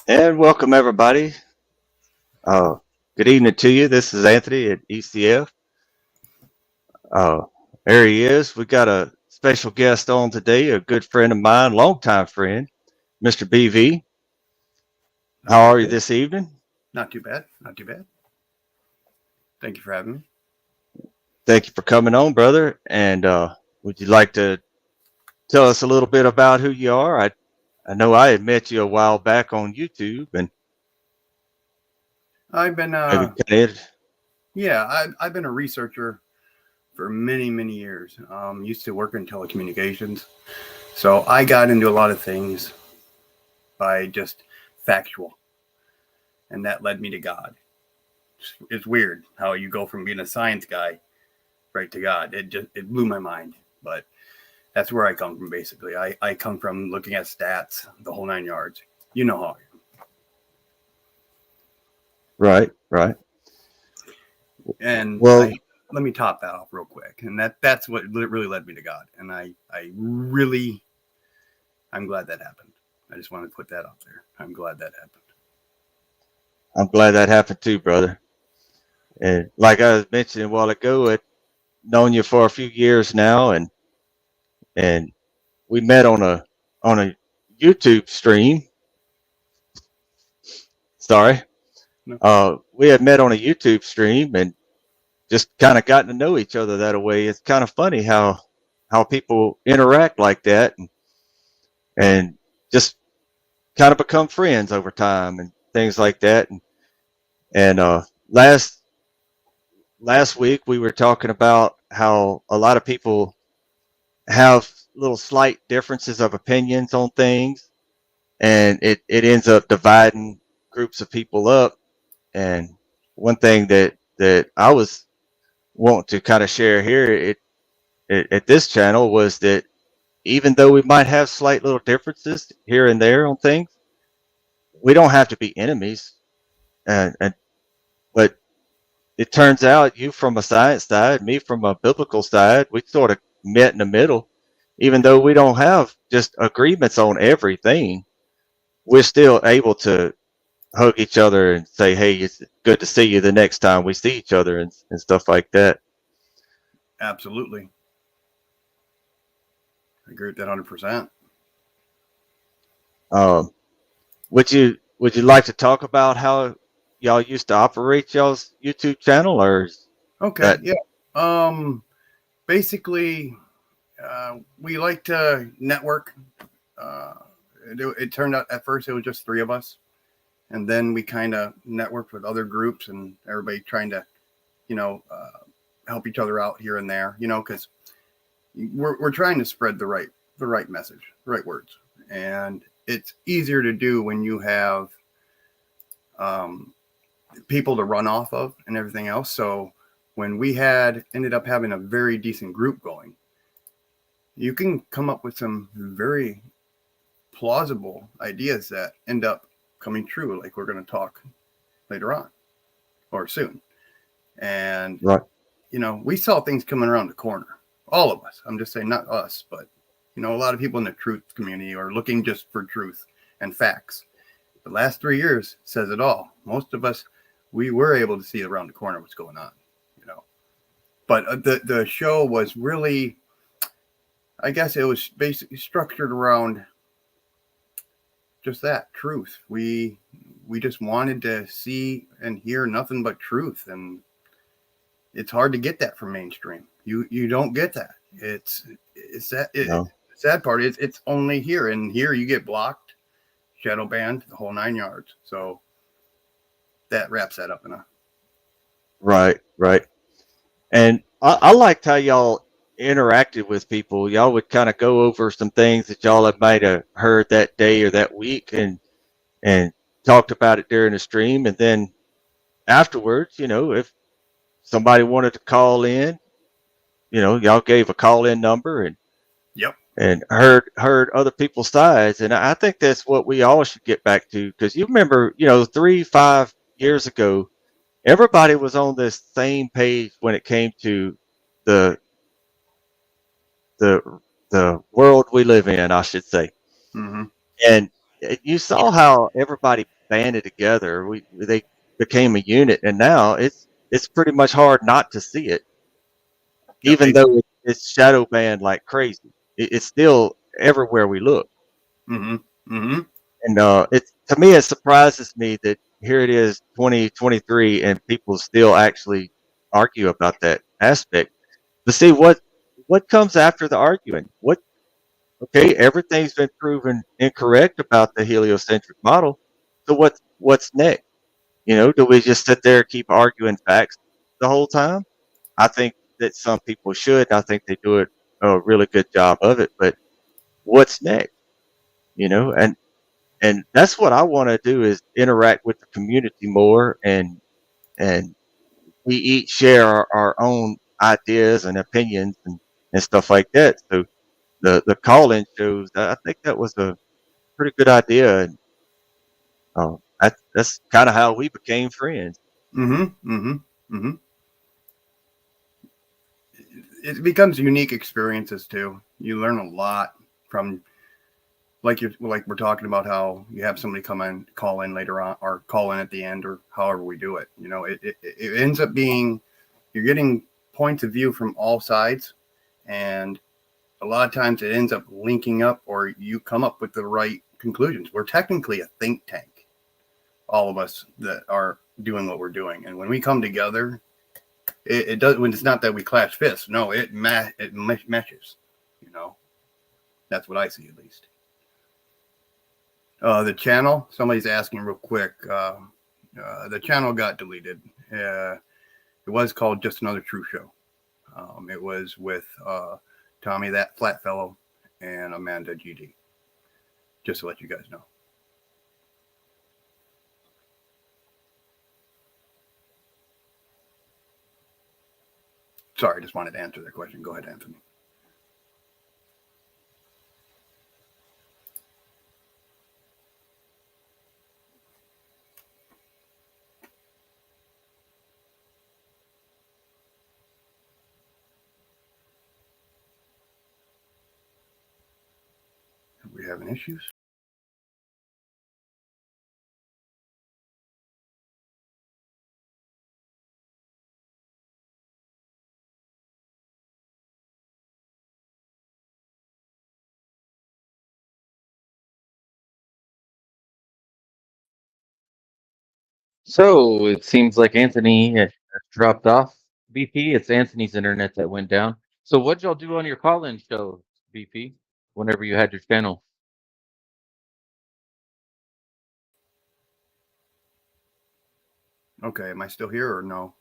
And welcome everybody. Uh, Good evening to you. This is Anthony at ECF. Uh, there he is. We got a special guest on today, a good friend of mine, longtime friend, Mr. BV. Not How too are you bad. this evening? Not too bad. Not too bad. Thank you for having me. Thank you for coming on, brother. And would you like to tell us a little bit about who you are? I know I had met you a while back on YouTube, and I've been, maybe kind of, I've been a researcher for many, many years. Used to work in telecommunications, so I got into a lot of things by just factual, and that led me to God. It's weird how you go from being a science guy right to God. It blew my mind, but that's where I come from. Basically, I come from looking at stats, the whole nine yards. You know how. right, right. And I Well, let me top that off real quick, and that's what really led me to God, and I'm glad that happened. I just want to put that out there. I'm glad that happened. I'm glad that happened too, brother. And like I was mentioning a while ago, I've known you for a few years now, and we met on a YouTube stream. Sorry, No, we had met on a YouTube stream and just kind of gotten to know each other that way. It's kind of funny how people interact like that and just kind of become friends over time and things like that. And last week we were talking about how a lot of people have little slight differences of opinions on things, and it ends up dividing groups of people up. And one thing that I was wanting to kind of share here at this channel was that even though we might have slight little differences here and there on things, we don't have to be enemies. And but it turns out you from a science side, me from a biblical side, we sort of met in the middle. Even though we don't have just agreements on everything, we're still able to hug each other and say, "Hey, it's good to see you." The next time we see each other and stuff like that. absolutely. I agree with that 100%. Um, would you like to talk about how y'all used to operate y'all's YouTube channel, or is Okay, that yeah. Um, Basically, we like to network. Uh, it turned out at first it was just three of us, and then we kind of networked with other groups and everybody trying to, you know, help each other out here and there. Because we're trying to spread the right message, the right words, and it's easier to do when you have um, people to run off of and everything else. So when we had ended up having a very decent group going, you can come up with some very plausible ideas that end up coming true, like we're going to talk later on or soon. And right? we saw things coming around the corner. All of us. I'm just saying, not us, but a lot of people in the truth community are looking just for truth and facts. The last 3 years says it all. Most of us, we were able to see around the corner what's going on, you know. But the show was really, I guess, it was basically structured around just that truth. We just wanted to see and hear nothing but truth, and it's hard to get that from mainstream. You don't get that. It's that No, the sad part is it's only here, and here you get blocked, shadow banned, the whole nine yards. So that wraps that up in a. right, right. And I liked how y'all interacted with people. Y'all would kind of go over some things that y'all have might have heard that day or that week, and talked about it during the stream, and then afterwards, if somebody wanted to call in, y'all gave a call in number Yep. and heard other people's sides. And I think that's what we all should get back to, because you remember, 3 5 years ago, everybody was on this same page when it came to the the the world we live in, I should say. Mm-hmm. And you saw how everybody banded together. They became a unit, and now it's pretty much hard not to see it, Yep. even though it's shadow banned like crazy. It's still everywhere we look. Mm-hmm. Mm-hmm. And it to me, it surprises me that here it is, 2023, and people still actually argue about that aspect. To see what comes after the arguing. What Okay, everything's been proven incorrect about the heliocentric model. So what's next? Do we just sit there and keep arguing facts the whole time? I think that some people should. I think they do a really good job of it. But what's next? And that's what I want to do, is interact with the community more, and we each share our own ideas and opinions and stuff like that. So the call-in shows, I think that was a pretty good idea, and that's kind of how we became friends. Mm-hmm. Mm-hmm. Mm-hmm. It becomes unique experiences too. You learn a lot from, like we're talking about, how you have somebody call in later on, or call in at the end, or however we do it. It ends up being, you're getting points of view from all sides, and a lot of times it ends up linking up, or you come up with the right conclusions. We're technically a think tank, all of us that are doing what we're doing, and when we come together, it does. When it's not that we clash fists, no, it meshes. That's what I see, at least. The channel, somebody's asking real quick. The channel got deleted. It was called Just Another True Show. It was with Tommy That Flat Fellow and Amanda GD. Just to let you guys know. Sorry, I just wanted to answer that question. Go ahead, Anthony. Are we having issues? So it seems like Anthony has dropped off. BP, it's Anthony's internet that went down. So what'd y'all do on your call-in show, BP? Whenever you had your channel? Okay, am I still here or no?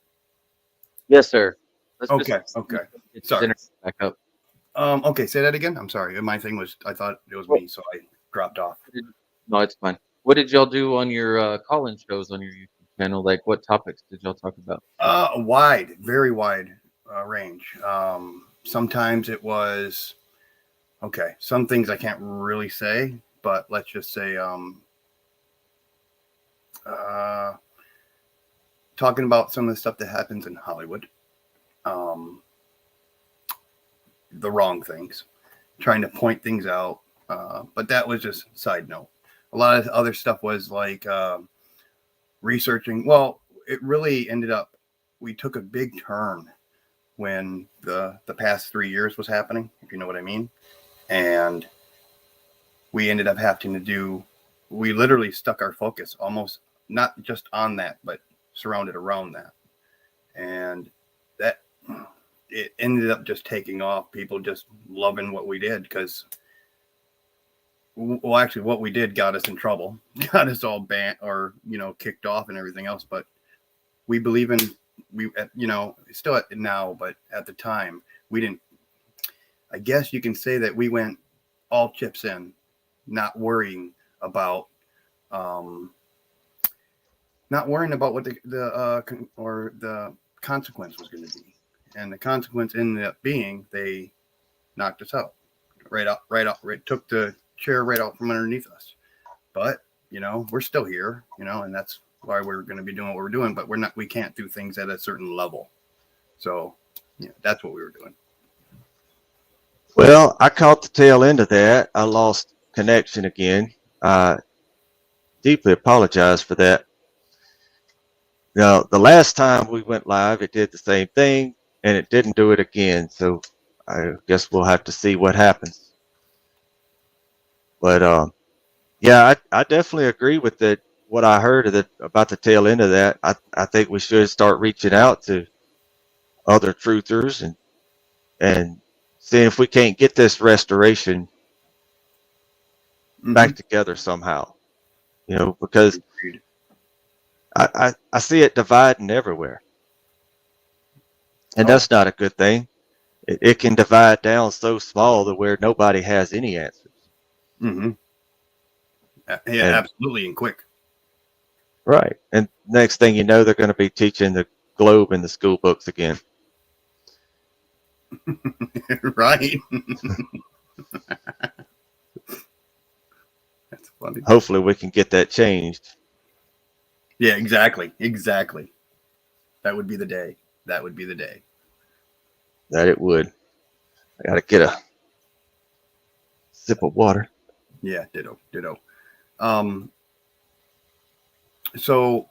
Yes, sir. Let's Okay, just okay. get his Sorry. internet back up. Okay, say that again. I'm sorry. My thing was, I thought it was me, so I dropped off. No, it's fine. What did y'all do on your call-in shows on your YouTube channel? Like, what topics did y'all talk about? Wide, very wide range. Sometimes it was, okay, some things I can't really say, but let's just say talking about some of the stuff that happens in Hollywood, the wrong things, trying to point things out, but that was just side note. A lot of other stuff was like researching. Well, it really ended up, we took a big turn when the past 3 years was happening, if you know what I mean. And we ended up having to do, we literally stuck our focus almost not just on that, but surrounded around that. And that, it ended up just taking off. People just loving what we did, because, well, actually what we did got us in trouble, got us all banned, or, kicked off and everything else. But we believe in, still now, but at the time we didn't. I guess you can say that we went all chips in, not worrying about what the consequence was going to be. And the consequence ended up being they knocked us out, right, took the chair right out from underneath us. But we're still here, and that's why we're going to be doing what we're doing. But we can't do things at a certain level. So that's what we were doing. Well, I caught the tail end of that. I lost connection again. deeply apologize for that. Now, the last time we went live, it did the same thing, and it didn't do it again. So I guess we'll have to see what happens. But yeah, I definitely agree with that. What I heard of about the tail end of that, I think we should start reaching out to other truthers and seeing if we can't get this restoration back together somehow. Because Agreed. I see it dividing everywhere, and Oh. that's not a good thing. It can divide down so small that where nobody has any answers. Mm-hmm. Yeah, And- absolutely, and quick. Right. And next thing you know, they're going to be teaching the globe in the school books again. Right. That's funny. Hopefully we can get that changed. Yeah, exactly. Exactly. That would be the day. That would be the day. That it would. I got to get a sip of water. Yeah, ditto, ditto. So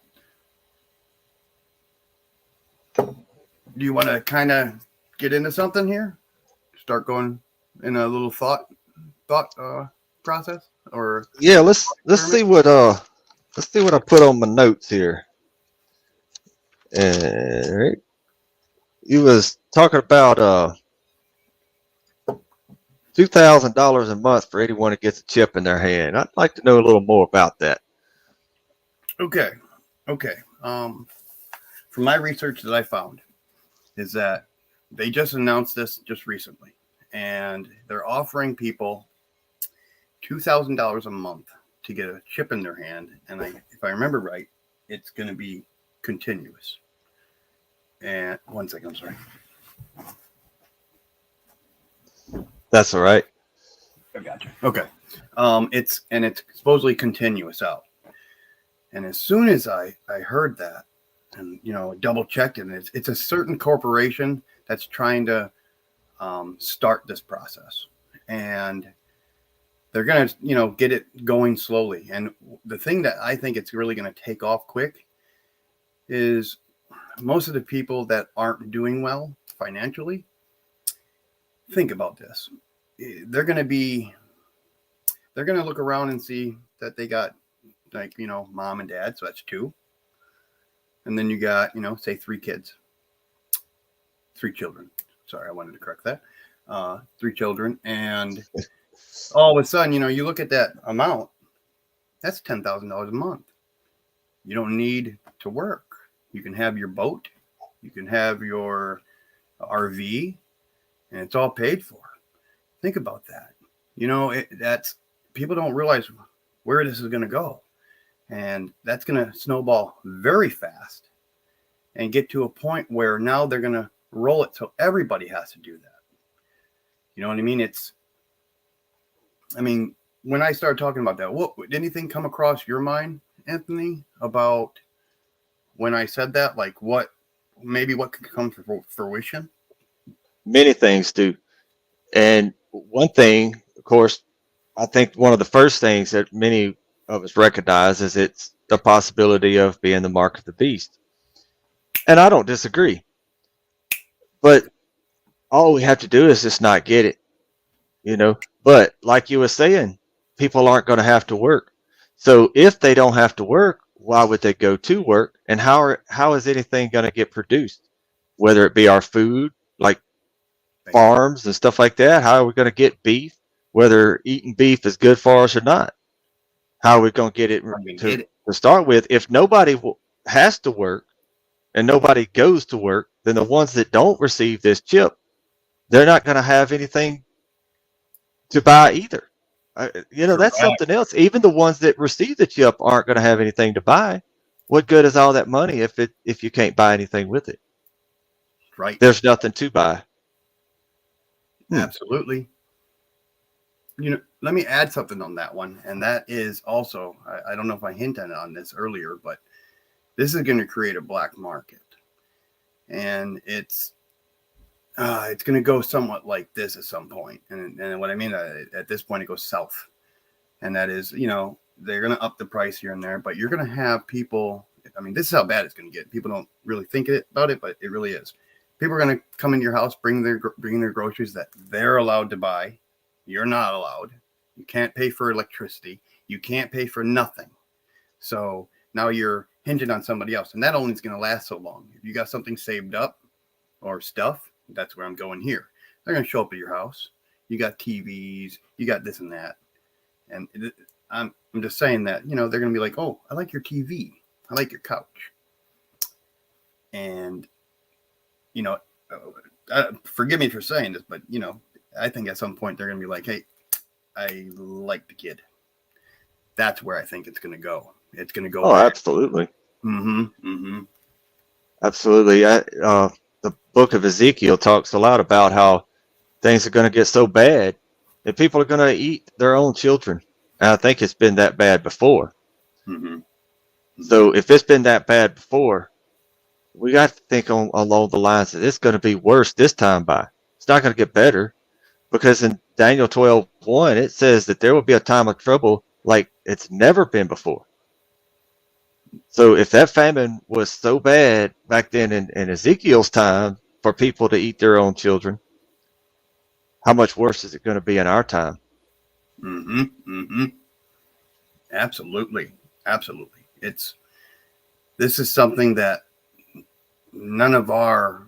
do you want to kind of get into something here? Start going in a little thought process, or Yeah, let's see what I put on my notes here. Right. You was talking about $2,000 a month for anyone who gets a chip in their hand. I'd like to know a little more about that. Okay. From my research that I found is that they just announced this just recently, and they're offering people $2,000 a month to get a chip in their hand. And if I remember right, it's going to be continuous. And 1 second, I'm sorry. That's all right. I got you. Okay. It's supposedly continuous out. And as soon as I heard that, and double checked it, and it's a certain corporation that's trying to start this process, and they're gonna get it going slowly. And the thing that I think it's really gonna take off quick is most of the people that aren't doing well financially. Think about this. They're gonna look around and see that they got mom and dad, so that's two. And then you got, say 3 children. Sorry, I wanted to correct that. 3 children. And all of a sudden, you look at that amount, that's $10,000 a month. You don't need to work. You can have your boat, you can have your RV, and it's all paid for. Think about that. That's people don't realize where this is going to go. And that's going to snowball very fast and get to a point where now they're going to roll it so everybody has to do that. You know what I mean? When I started talking about that, did anything come across your mind, Anthony, about when I said that? Like what could come to fruition? Many things do. And one thing, of course, I think one of the first things that many of us recognize is it's the possibility of being the mark of the beast. And I don't disagree. But all we have to do is just not get it, But like you were saying, people aren't going to have to work. So if they don't have to work, why would they go to work? And how is anything going to get produced? Whether it be our food, like farms and stuff like that. How are we going to get beef? Whether eating beef is good for us or not. How are we going to get it to start with? If nobody has to work and nobody goes to work, then the ones that don't receive this chip, they're not going to have anything to buy either. That's something else. Even the ones that receive the chip aren't going to have anything to buy. What good is all that money if you can't buy anything with it? Right. There's nothing to buy. Absolutely. Let me add something on that one. And that is also, I don't know if I hinted on this earlier, but this is going to create a black market. And it's going to go somewhat like this at some point. And what I mean, at this point, it goes south. And that is, they're going to up the price here and there, but you're going to have people. I mean, this is how bad it's going to get. People don't really think about it, but it really is. People are going to come into your house, bring their groceries that they're allowed to buy. You're not allowed. You can't pay for electricity. You can't pay for nothing. So now you're hinging on somebody else, and that only is going to last so long. If you got something saved up or stuff, that's where I'm going here. They're going to show up at your house. You got TVs, you got this and that. And I'm just saying that, they're going to be like, oh, I like your TV. I like your couch. And, forgive me for saying this, but, I think at some point they're going to be like, hey, I like the kid. That's where I think it's going to go. It's going to go. Oh, back. absolutely. Mm-hmm. Mm-hmm. Absolutely. The book of Ezekiel talks a lot about how things are going to get so bad that people are going to eat their own children. And I think it's been that bad before. Mm-hmm. So if it's been that bad before, we got to think along the lines that it's going to be worse this time by. It's not going to get better, because in Daniel 12:1, it says that there will be a time of trouble like it's never been before. So if that famine was so bad back then in Ezekiel's time for people to eat their own children, how much worse is it going to be in our time? Mm-hmm. Mm-hmm. Absolutely. Absolutely. This is something that none of our,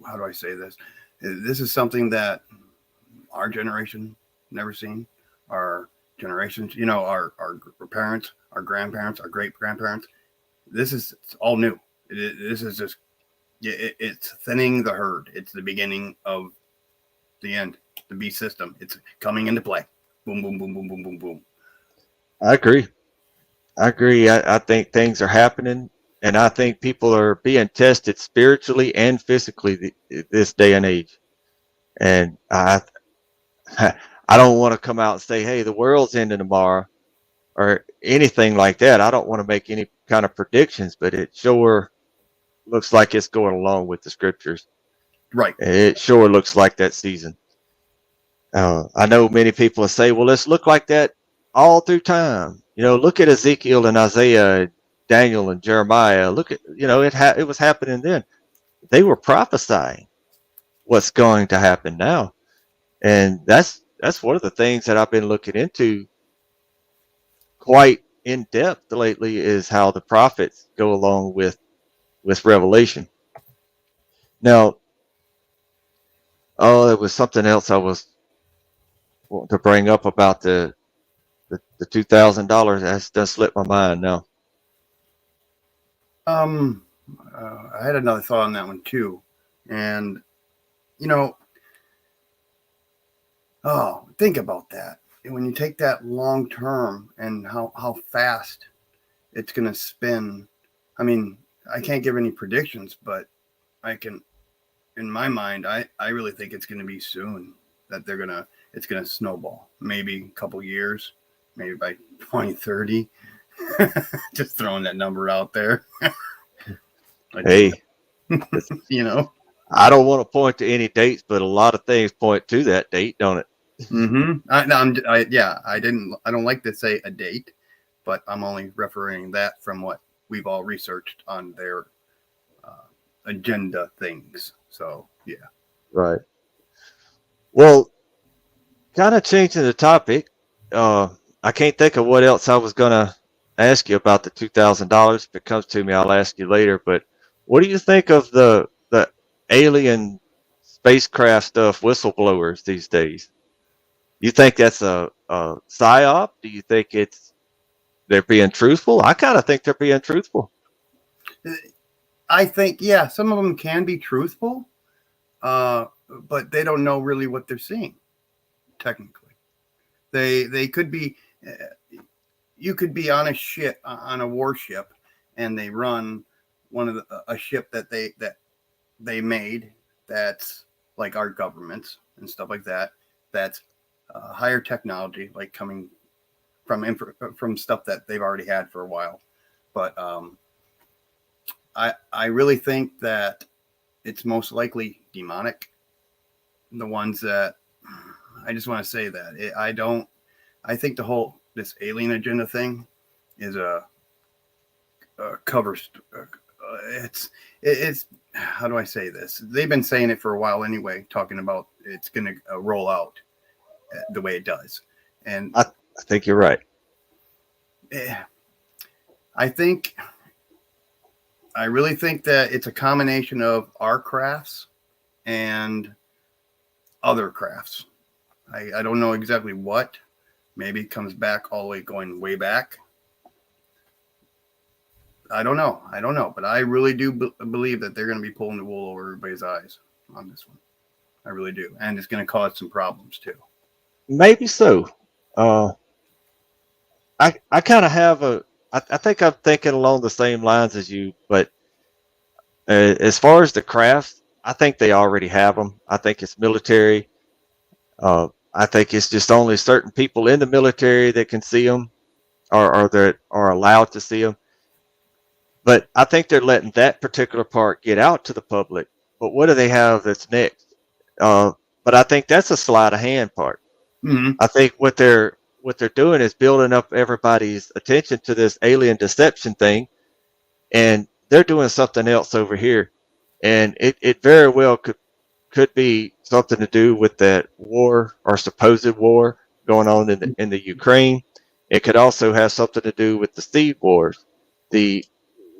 how do I say this? This is something that our generation never seen. Our generations, our parents, our grandparents, our great grandparents. It's all new. This is just, it's thinning the herd. It's the beginning of the end. The beast system. It's coming into play. Boom, boom, boom, boom, boom, boom, boom. I agree. I think things are happening, and I think people are being tested spiritually and physically this day and age. And I don't want to come out and say, hey, the world's ending tomorrow or anything like that. I don't want to make any kind of predictions, but it sure looks like it's going along with the scriptures. Right. It sure looks like that season. I know many people will say, well, let's look like that all through time. Look at Ezekiel and Isaiah, Daniel and Jeremiah. Look at, it was happening then. They were prophesying what's going to happen now. And that's one of the things that I've been looking into quite in depth lately, is how the prophets go along with Revelation. Now, there was something else I was wanting to bring up about the $2,000. That's just slipped my mind now. I had another thought on that one too, and think about that. And when you take that long term and how fast it's going to spin. I mean, I can't give any predictions, but I can, in my mind, I really think it's going to be soon that it's going to snowball. Maybe a couple years, maybe by 2030. Just throwing that number out there. Hey, I don't want to point to any dates, but a lot of things point to that date, don't it? Mm-hmm. I don't like to say a date, but I'm only referring that from what we've all researched on their agenda things. So yeah. Right. Well, kind of changing the topic. I can't think of what else I was gonna ask you about the $2,000. If it comes to me, I'll ask you later. But what do you think of the alien spacecraft stuff, whistleblowers these days? You think that's a psyop? Do you think they're being truthful? I kind of think they're being truthful. I think, yeah, some of them can be truthful, but they don't know really what they're seeing. Technically, they could be. You could be on a warship, and they run a ship that they made that's like our governments and stuff like that. That's higher technology, like coming from stuff that they've already had for a while. But I really think that it's most likely demonic. The ones that I just want to say that I think the whole this alien agenda thing is a cover. It's how do I say this? They've been saying it for a while anyway, talking about it's going to roll out the way it does, and I think you're right. I really think that it's a combination of our crafts and other crafts. I don't know exactly what. Maybe it comes back all the way, going way back. I don't know. But I really do believe that they're going to be pulling the wool over everybody's eyes on this one. I really do. And it's going to cause some problems too. Maybe so. I kind of have I think I'm thinking along the same lines as you, but as far as the crafts, I think they already have them. I think it's military. I think it's just only certain people in the military that can see them, or that are allowed to see them. But I think they're letting that particular part get out to the public. But what do they have that's next? But I think that's a sleight of hand part. Mm-hmm. I think what they're doing is building up everybody's attention to this alien deception thing, and they're doing something else over here, and it very well could be something to do with that war or supposed war going on in the Ukraine. It could also have something to do with the seed wars,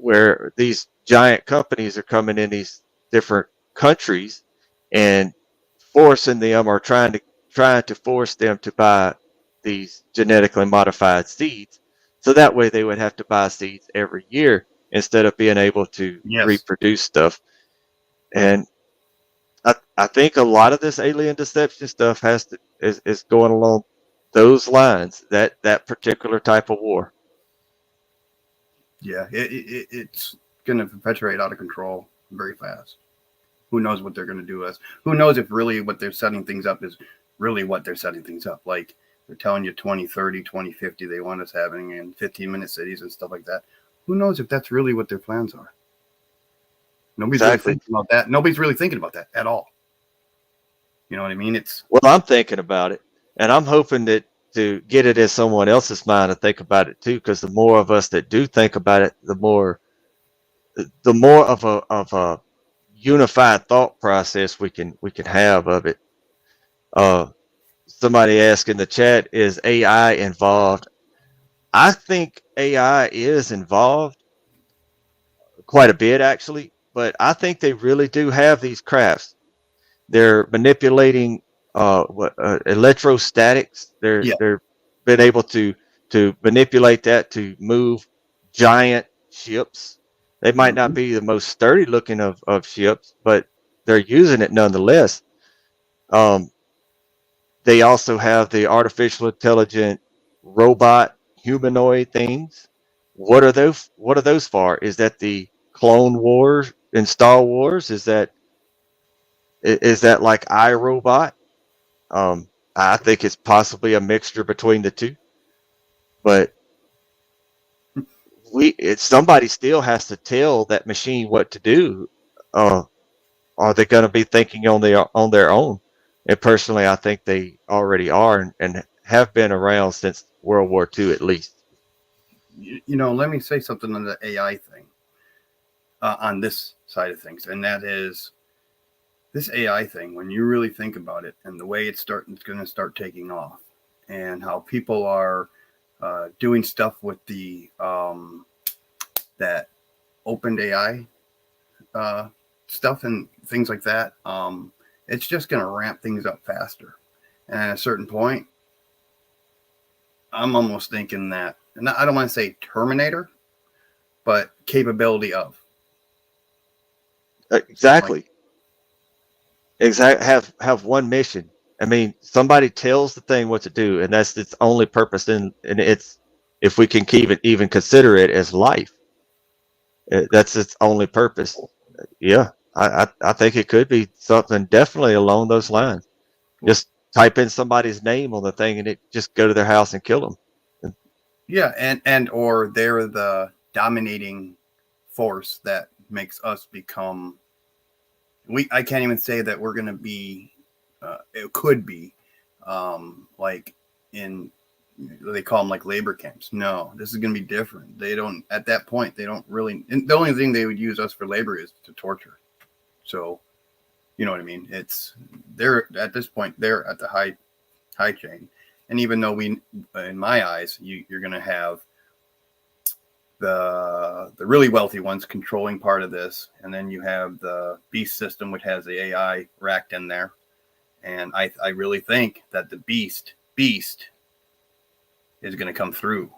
where these giant companies are coming in these different countries and forcing them, or trying to force them to buy these genetically modified seeds, so that way they would have to buy seeds every year instead of being able to reproduce stuff. And I think a lot of this alien deception stuff is going along those lines, that particular type of war. Yeah, it's going to perpetuate out of control very fast. Who knows what they're going to do us? Who knows if really what they're setting things up is really what they're setting things up? Like, they're telling you 2030, 2050, they want us having in 15-minute cities and stuff like that. Who knows if that's really what their plans are? Nobody's really thinking about that. Nobody's really thinking about that at all. You know what I mean? Well, I'm thinking about it, and I'm hoping that to get it in someone else's mind to think about it too, because the more of us that do think about it, the more of a unified thought process we can have of it. Somebody asked in the chat, is AI involved? I think AI is involved quite a bit, actually, but I think they really do have these crafts. They're manipulating electrostatics. They're been able to manipulate that to move giant ships. They might not be the most sturdy looking of ships, but they're using it nonetheless. They also have the artificial intelligent robot humanoid things. What are those for? Is that the Clone Wars in Star Wars? Is that like iRobot? I think it's possibly a mixture between the two. But somebody still has to tell that machine what to do. Are they going to be thinking on their own? And personally, I think they already are and have been around since World War II, at least. You know, let me say something on the AI thing, on this side of things, and that is this AI thing. When you really think about it, and the way it's going to start taking off, and how people are doing stuff with the that OpenAI stuff and things like that. It's just going to ramp things up faster. And at a certain point, I'm almost thinking that, and I don't want to say Terminator, but capability of. Exactly. Have one mission. I mean, somebody tells the thing what to do, and that's its only purpose. And it's, if we can even consider it as life, that's its only purpose. Yeah. I think it could be something definitely along those lines. Just type in somebody's name on the thing and it just go to their house and kill them. Yeah, and or they're the dominating force that makes us become. I can't even say that we're going to be. It could be like in they call them like labor camps. No, this is going to be different. They don't, at that point, they don't really, and the only thing they would use us for labor is to torture. So, you know what I mean? They're at this point, they're at the high chain. And even though in my eyes, you're going to have the really wealthy ones controlling part of this. And then you have the beast system, which has the AI racked in there. And I really think that the beast is going to come through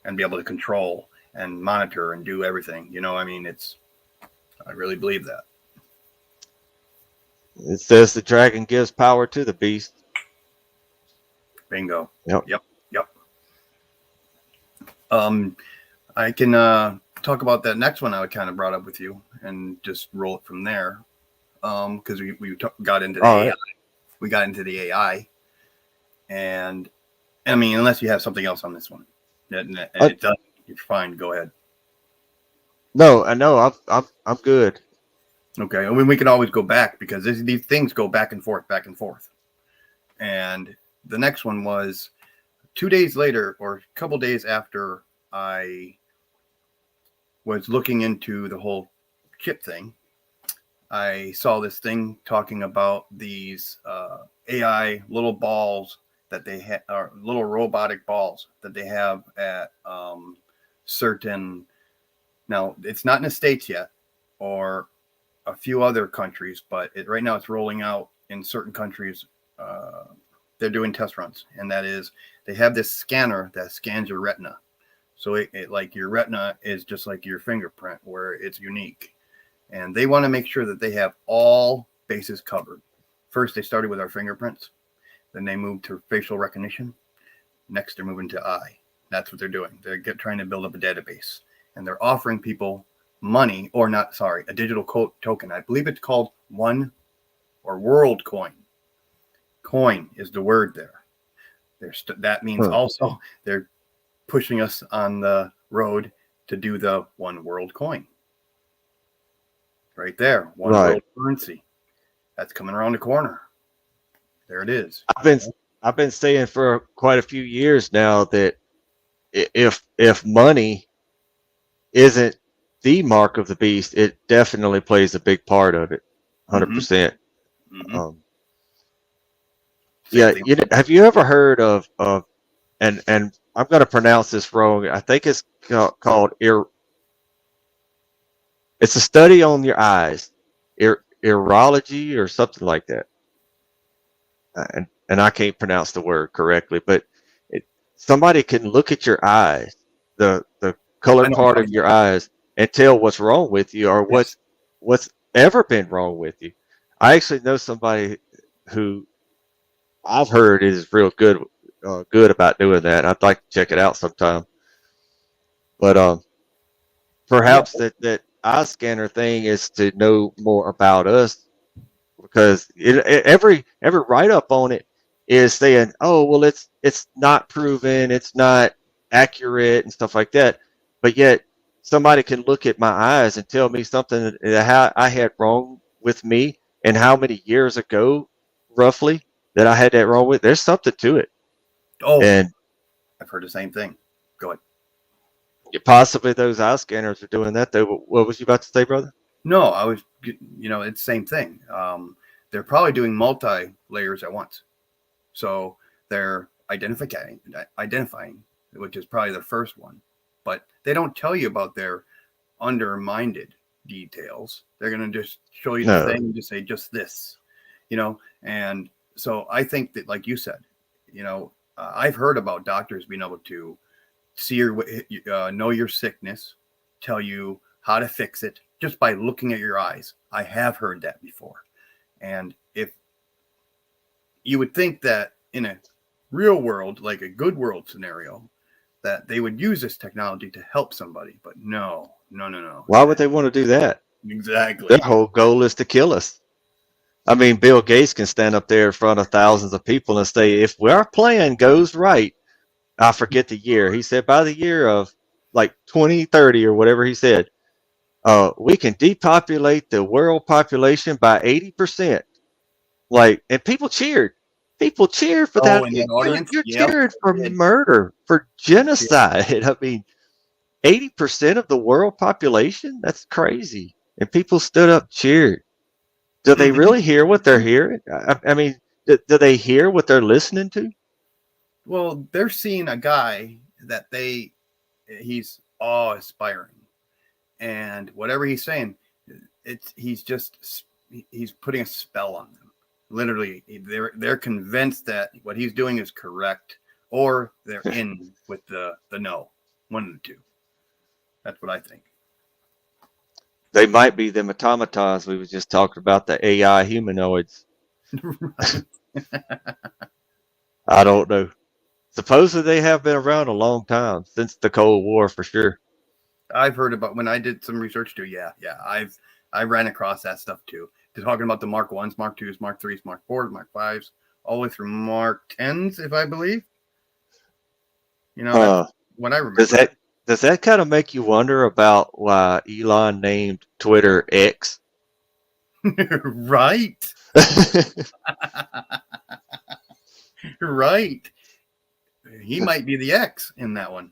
and be able to control and monitor and do everything. You know, I mean, I really believe that. It says the dragon gives power to the beast. Bingo. Yep. I can talk about that next one I kind of brought up with you and just roll it from there. Because we got into the AI. Right. We got into the AI. And I mean, unless you have something else on this one, and it does, you're fine. Go ahead. No, I know. I'm good. Okay. I mean, we can always go back because these things go back and forth. And the next one was 2 days later or a couple days after I was looking into the whole chip thing. I saw this thing talking about these AI little balls that they have, or little robotic balls that they have at certain. Now, it's not in the States yet, or a few other countries, but right now it's rolling out in certain countries. They're doing test runs, and that is they have this scanner that scans your retina. So it like your retina is just like your fingerprint, where it's unique, and they want to make sure that they have all bases covered. First, they started with our fingerprints. Then they moved to facial recognition. Next, they're moving to eye. That's what they're doing. They're trying to build up a database, and they're offering people money, or not, sorry, a digital token. I believe it's called One or World Coin. Coin is the word there. That means also they're pushing us on the road to do the One World Coin. Right there, One World Currency. That's coming around the corner. There it is. I've been saying for quite a few years now that if money isn't the mark of the beast, it definitely plays a big part of it, 100%. Mm-hmm. Yeah, have you ever heard of and I'm going to pronounce this wrong. I think it's called it's a study on your eyes, urology or something like that. And I can't pronounce the word correctly, but somebody can look at your eyes, the colored part of your eyes, and tell what's wrong with you or what's ever been wrong with you. I actually know somebody who I've heard is real good about doing that. I'd like to check it out sometime. But perhaps that eye scanner thing is to know more about us, because every write up on it is saying, oh well, it's not proven, it's not accurate and stuff like that. But yet somebody can look at my eyes and tell me something that I had wrong with me and how many years ago roughly that I had that wrong with. There's something to it. Oh, and I've heard the same thing. Go ahead. Possibly those eye scanners are doing that though. What was you about to say, brother? No, I was, it's the same thing. They're probably doing multi layers at once. So they're identifying, which is probably the first one, but they don't tell you about their undermined details. They're going to just show you the thing and just say, just this, and so I think that, like you said, I've heard about doctors being able to see know your sickness, tell you how to fix it just by looking at your eyes. I have heard that before. And if you would think that in a real world, like a good world scenario, that they would use this technology to help somebody, but no. Why would they want to do that? Exactly. Their whole goal is to kill us. I mean, Bill Gates can stand up there in front of thousands of people and say, if our plan goes right, I forget the year. He said by the year of like 2030 or whatever he said, we can depopulate the world population by 80%. And people cheered. People cheer for Oh, that. in that audience? You're Yep, cheering I for did. murder, for genocide. I mean, 80% of the world population? That's crazy. And people stood up, cheered. Do they Mhm. really hear what they're hearing? I mean, do they hear what they're listening to? Well, they're seeing a guy that he's awe-inspiring, and whatever he's saying, he's putting a spell on them. Literally, they're convinced that what he's doing is correct, or they're in with the no. One of the two. That's what I think. They might be them automatons we was just talking about, the AI humanoids. Right. I don't know. Supposedly they have been around a long time, since the Cold War for sure. I've heard about when I did some research too. Yeah. I ran across that stuff too. They're talking about the Mark 1s, Mark 2s, Mark 3s, Mark 4s, Mark 5s, all the way through Mark 10s, if I believe. You know, that's what I remember. Does that kind of make you wonder about why Elon named Twitter X? Right. Right. He might be the X in that one,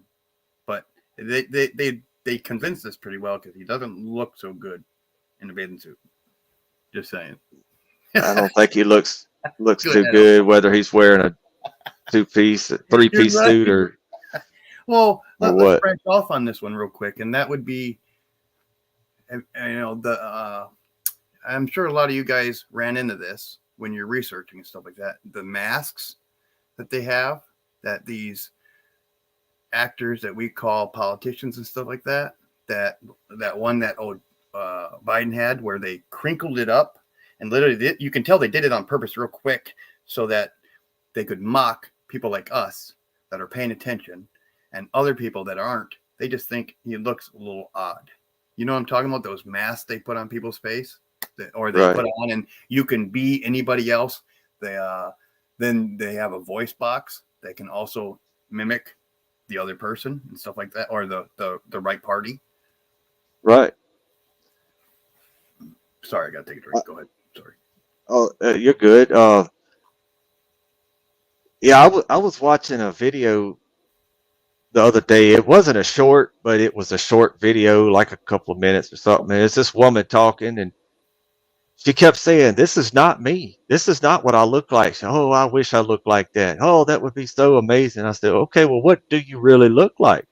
but they convinced us pretty well because he doesn't look so good in a bathing suit. Just saying. I don't think he looks Good too at all. good, whether he's wearing a three-piece You're right. suit or Well, let's what? branch off on this one real quick, and that would be, I'm sure a lot of you guys ran into this when you're researching and stuff like that. The masks that they have, that these actors that we call politicians and stuff like that, that one that Biden had, where they crinkled it up and literally you can tell they did it on purpose real quick so that they could mock people like us that are paying attention, and other people that aren't, they just think he looks a little odd. You know what I'm talking about? Those masks they put on people's face, or they Right. put on, and you can be anybody else. Then they have a voice box that can also mimic the other person and stuff like that, or the right party. Right. Sorry, I got to take a drink. Go ahead. Sorry. Oh, you're good. Yeah, I was watching a video the other day. It wasn't a short, but it was a short video, like a couple of minutes or something. And it's this woman talking, and she kept saying, "This is not me. This is not what I look like." She, "Oh, I wish I looked like that. Oh, that would be so amazing." I said, "Okay, well, what do you really look like?"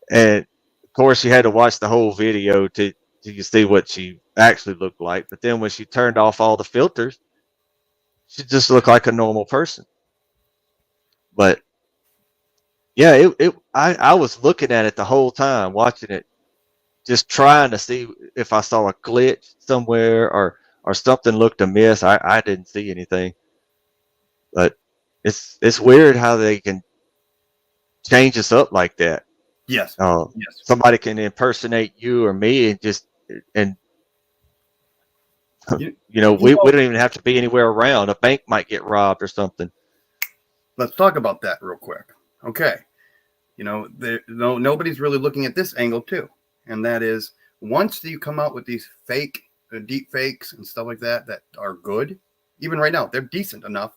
And of course, you had to watch the whole video to you see what she actually looked like. But then when she turned off all the filters, she just looked like a normal person. But yeah, I was looking at it the whole time, watching it, just trying to see if I saw a glitch somewhere or something looked amiss. I didn't see anything, but it's weird how they can change us up like that. Yes. Yes. Somebody can impersonate you or me and we don't even have to be anywhere around. A bank might get robbed or something. Let's talk about that real quick. Okay. Nobody's really looking at this angle too. And that is, once you come out with these deep fakes and stuff like that are good, even right now, they're decent enough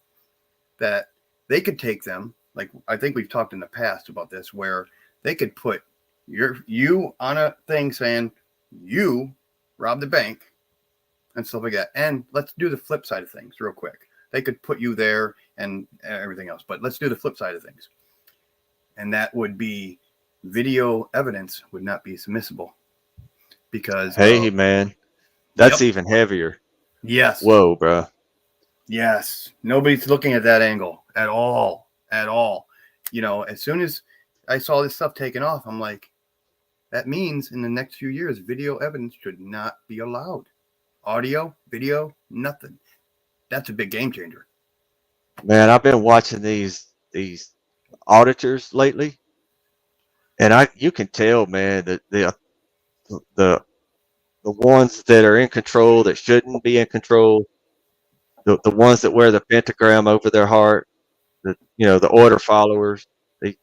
that they could take them. Like, I think we've talked in the past about this, where they could put you on a thing saying you robbed the bank and stuff like that. And let's do the flip side of things real quick. They could put you there and everything else, but let's do the flip side of things. And that would be video evidence would not be submissible because hey man, that's even heavier. Yes. Whoa, bro. Yes. Nobody's looking at that angle at all. As soon as I saw this stuff taken off, I'm like, that means in the next few years, video evidence should not be allowed. Audio, video, nothing. That's a big game changer. Man, I've been watching these auditors lately, and you can tell, man, that the ones that are in control that shouldn't be in control, the ones that wear the pentagram over their heart, the order followers, they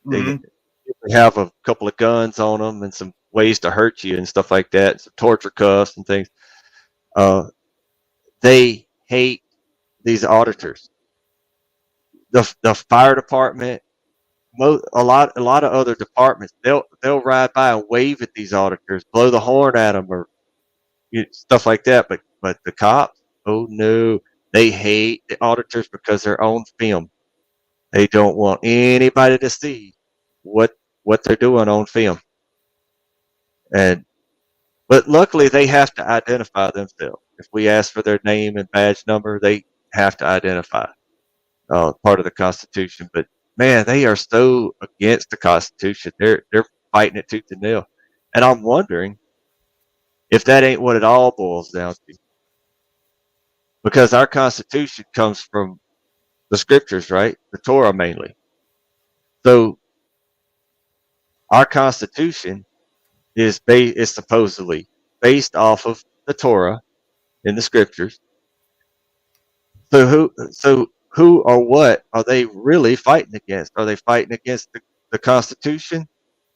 have a couple of guns on them and some ways to hurt you and stuff like that, some torture cuffs and things. They hate these auditors. the fire department, a lot of other departments, they'll ride by and wave at these auditors, blow the horn at them, or stuff like that. But the cops, oh no, they hate the auditors because they're on film. They don't want anybody to see what they're doing on film. And but luckily they have to identify themselves. If we ask for their name and badge number, they have to identify. Part of the Constitution. But man, they are so against the Constitution. They're fighting it tooth and nail. And I'm wondering if that ain't what it all boils down to. Because our Constitution comes from the scriptures, right? The Torah mainly. So our Constitution is supposedly based off of the Torah in the scriptures. So who or what are they really fighting against? Are they fighting against the Constitution?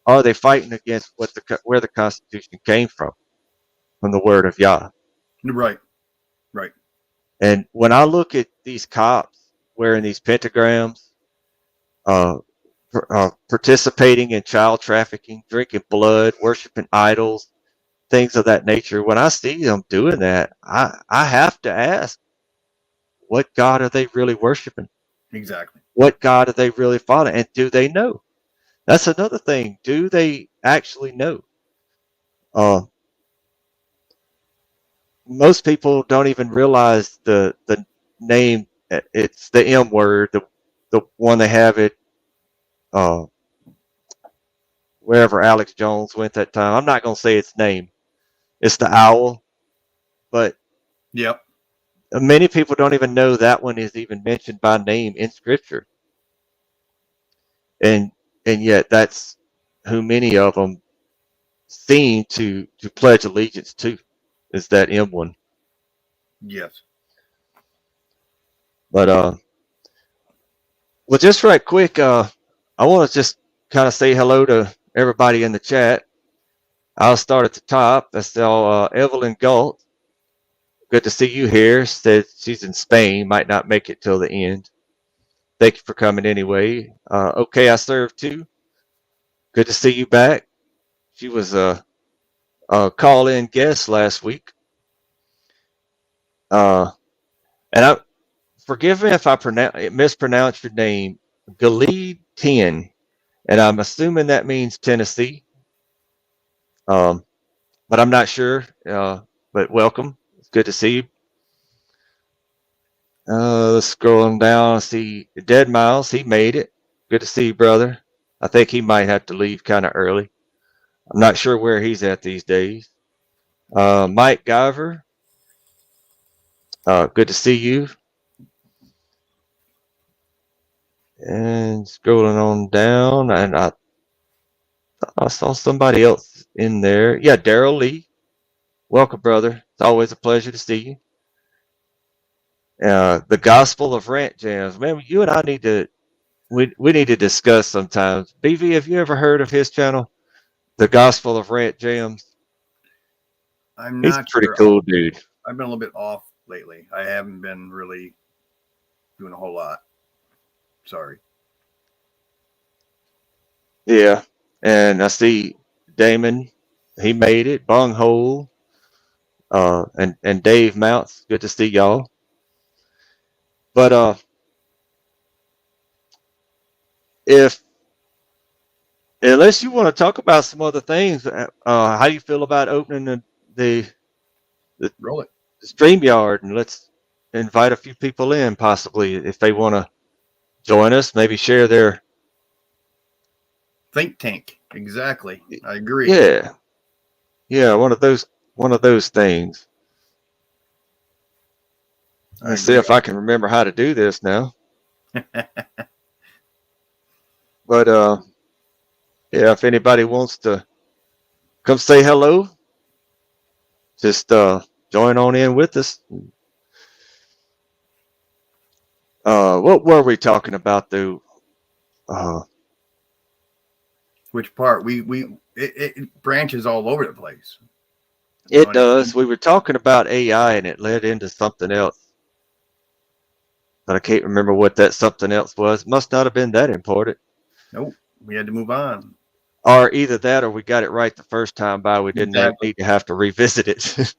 Or are they fighting against where the Constitution came from the Word of Yah? Right. And when I look at these cops wearing these pentagrams, participating in child trafficking, drinking blood, worshiping idols, things of that nature, when I see them doing that, I have to ask, what God are they really worshiping? Exactly. What God are they really following? And do they know? That's another thing. Do they actually know? Most people don't even realize the name. It's the M word, the one they have it wherever Alex Jones went that time. I'm not going to say its name. It's the owl. But Yep. many people don't even know that one is even mentioned by name in Scripture. And yet that's who many of them seem to pledge allegiance to, is that M one. Yes. But well, just right quick, I want to just kind of say hello to everybody in the chat. I'll start at the top. That's Evelyn Galt. Good to see you here. Said she's in Spain, might not make it till the end. Thank you for coming anyway. Okay, I served too. Good to see you back. She was a call-in guest last week. And forgive me if I mispronounce your name, Galid 10, and I'm assuming that means Tennessee. But I'm not sure. But welcome. It's good to see you. Let's scrolling down. See Dead Miles. He made it. Good to see you, brother. I think he might have to leave kind of early. I'm not sure where he's at these days. Mike Guyver. Good to see you. And scrolling on down, and I saw somebody else in there. Yeah, Daryl Lee. Welcome, brother. It's always a pleasure to see you. The Gospel of Rant Jams. Man, you and I need to we need to discuss sometimes. BV, have you ever heard of his channel? The Gospel of Rant Jams. I'm He's not a pretty sure. cool dude. I've been a little bit off lately. I haven't been really doing a whole lot. Sorry. Yeah. And I see Damon, he made it. Bunghole, and Dave Mounts. Good to see y'all. But unless you want to talk about some other things, how do you feel about opening the Roll it. StreamYard, and let's invite a few people in, possibly, if they want to join us, maybe share their Think tank. Exactly. I agree. Yeah, one of those things. Let's see if I can remember how to do this now. But yeah, if anybody wants to come say hello, just join on in with us. What were we talking about though? Which part? It branches all over the place. It does. We were talking about AI and it led into something else. but I can't remember what that something else was. Must not have been that important. Nope. We had to move on. Or either that or we got it right the first time by. We didn't Exactly. need to have to revisit it.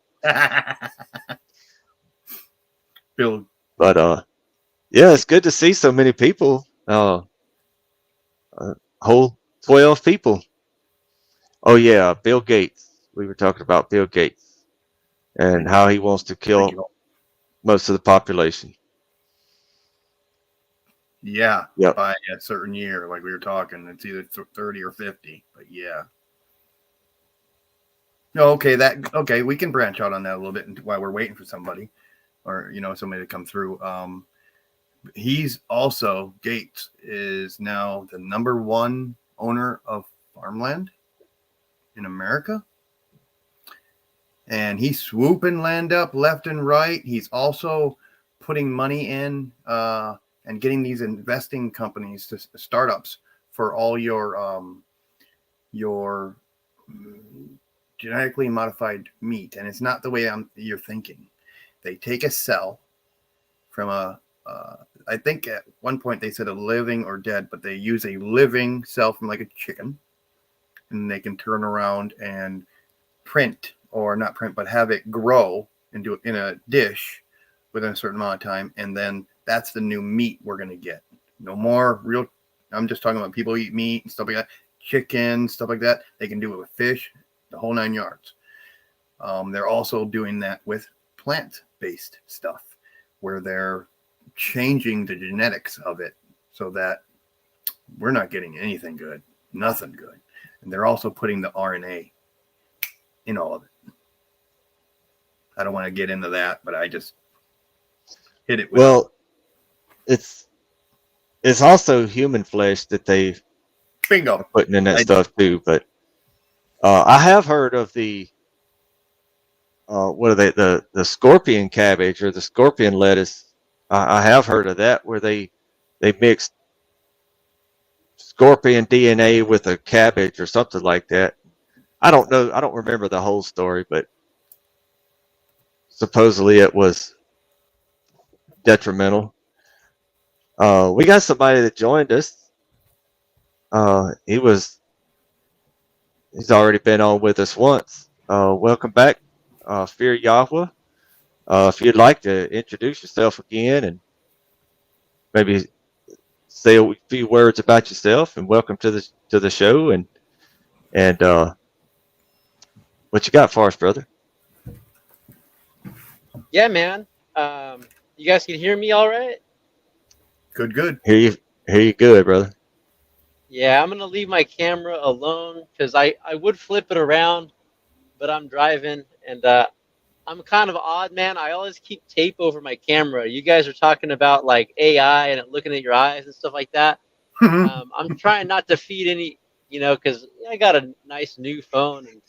Bill. But yeah, it's good to see so many people. Whole 12 people. Oh yeah, Bill Gates. We were talking about Bill Gates and how he wants to Thank kill you. most of the population. Yeah. Yep. By a certain year, like we were talking, it's either 30 or 50. But yeah. No, okay. We can branch out on that a little bit while we're waiting for somebody, or somebody to come through. He's also Gates is now the number one owner of farmland in America. And he's swooping land up left and right. He's also putting money in and getting these investing companies to startups for all your genetically modified meat. And it's not the way you're thinking. They take a cell from I think at one point they said a living or dead, but they use a living cell from like a chicken, and they can turn around and not print, but have it grow into in a dish within a certain amount of time. And then that's the new meat we're going to get. No more real. I'm just talking about people eat meat and stuff like that, chicken, stuff like that. They can do it with fish, the whole 9 yards. They're also doing that with plant-based stuff where they're changing the genetics of it so that we're not getting anything good, nothing good. And they're also putting the RNA in all of it. I don't want to get into that, but I just hit it with Well, it's also human flesh that they bingo. are putting in that stuff too. But I have heard of the what are they, the scorpion cabbage or the scorpion lettuce. I have heard of that where they mixed scorpion DNA with a cabbage or something like that. I don't know. I don't remember the whole story, but supposedly it was detrimental. We got somebody that joined us. He's already been on with us once. Welcome back, Fear Yahweh. If you'd like to introduce yourself again and maybe say a few words about yourself, and welcome to the show, and what you got for us, brother? Yeah, man. You guys can hear me all right? Good. Hear you good, brother. Yeah, I'm gonna leave my camera alone because I would flip it around, but I'm driving and I'm kind of odd, man. I always keep tape over my camera. You guys are talking about like AI and it looking at your eyes and stuff like that. I'm trying not to feed any, because I got a nice new phone and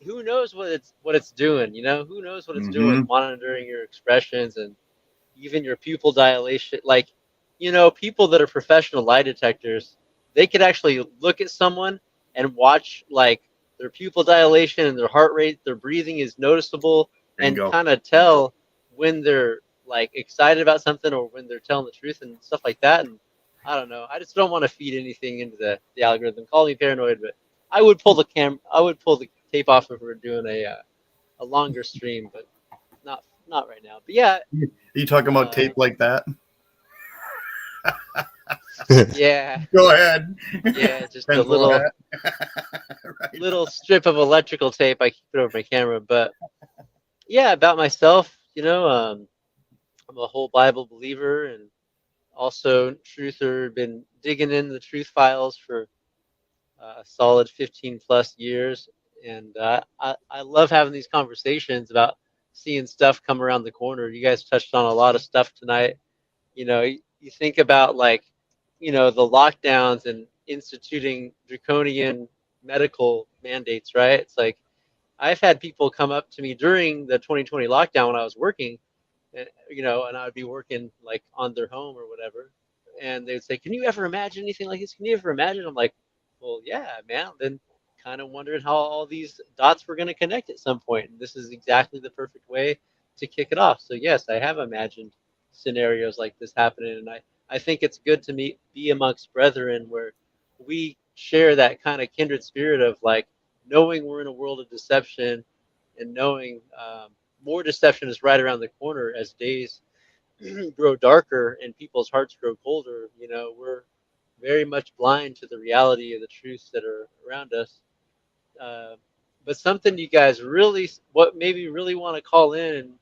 who knows what it's doing. Who knows what it's doing with monitoring your expressions and even your pupil dilation. Like, people that are professional lie detectors, they could actually look at someone and watch like their pupil dilation and their heart rate, their breathing is noticeable, and Bingo. kind of tell when they're like excited about something or when they're telling the truth and stuff like that. And I don't know. I just don't want to feed anything into the algorithm. Call me paranoid, but I would pull the tape off if we were doing a longer stream, but not right now. But yeah, Are you talking about tape like that? yeah. Go ahead. Yeah, just a little little strip of electrical tape. I keep it over my camera. But yeah, about myself, I'm a whole Bible believer and also truther. Been digging in the truth files for a solid 15 plus years, and I love having these conversations about seeing stuff come around the corner. You guys touched on a lot of stuff tonight. You think about like, the lockdowns and instituting draconian medical mandates, right? It's like I've had people come up to me during the 2020 lockdown when I was working, and I would be working like on their home or whatever, and they would say, "Can you ever imagine anything like this? Can you ever imagine?" I'm like, "Well, yeah, man." Then kind of wondering how all these dots were going to connect at some point, and this is exactly the perfect way to kick it off. So yes, I have imagined scenarios like this happening. And I think it's good to be amongst brethren where we share that kind of kindred spirit of like knowing we're in a world of deception and knowing more deception is right around the corner as days grow darker and people's hearts grow colder. You know, we're very much blind to the reality of the truths that are around us. Uh, but something you guys really, what maybe really want to call in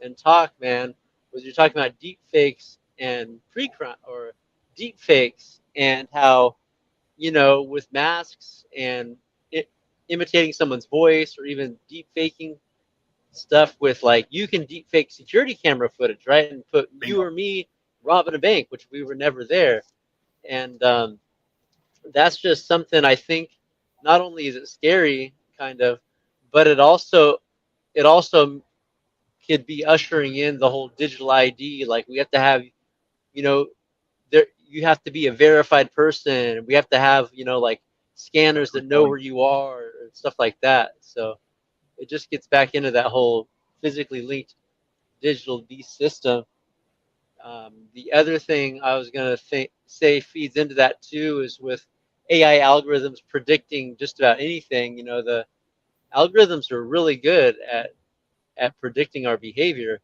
and talk, man, was you're talking about deep fakes and pre-crime or deep fakes and how, you know, with masks and imitating someone's voice or even deep faking stuff with like you can deep fake security camera footage, right, and put you or me robbing a bank, which we were never there, and that's just something I think. Not only is it scary, kind of, but it also could be ushering in the whole digital ID. Like we have to have, you know, there you have to be a verified person. We have to have, you know, like scanners that know where you are and stuff like that. So it just gets back into that whole physically linked digital beast system. The other thing I was going to say feeds into that too is with AI algorithms predicting just about anything. You know, the algorithms are really good at predicting our behavior,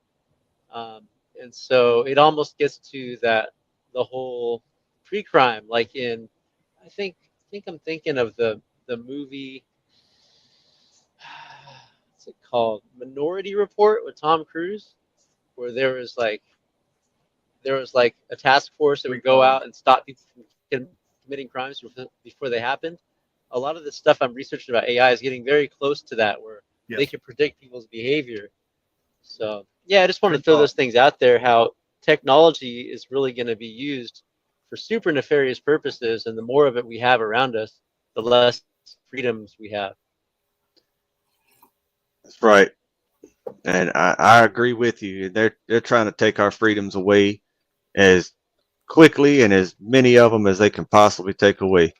and so it almost gets to that the whole pre-crime, like in I think I'm thinking of the movie. What's it called? Minority Report with Tom Cruise, where there was like a task force that would go out and stop people from committing crimes before they happened. A lot of the stuff I'm researching about AI is getting very close to that, where they can predict people's behavior. So yeah, I just wanted to throw those things out there. How technology is really going to be used for super nefarious purposes, and the more of it we have around us, the less freedoms we have. That's right. And I agree with you. They're trying to take our freedoms away as quickly and as many of them as they can possibly take away.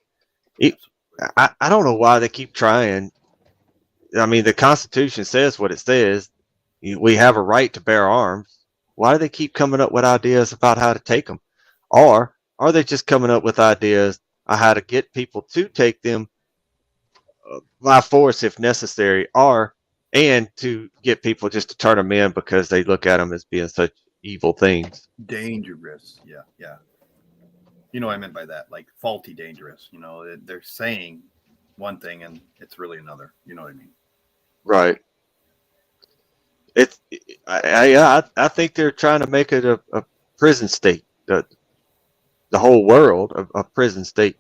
I don't know why they keep trying. I mean, the Constitution says what it says. We have a right to bear arms. Why do they keep coming up with ideas about how to take them? Or are they just coming up with ideas on how to get people to take them by force if necessary, and to get people just to turn them in because they look at them as being such evil things? Dangerous. Yeah. You know what I meant by that? Like faulty dangerous. You know, they're saying one thing and it's really another. You know what I mean? Right. I think they're trying to make it a prison state. The whole world a prison state.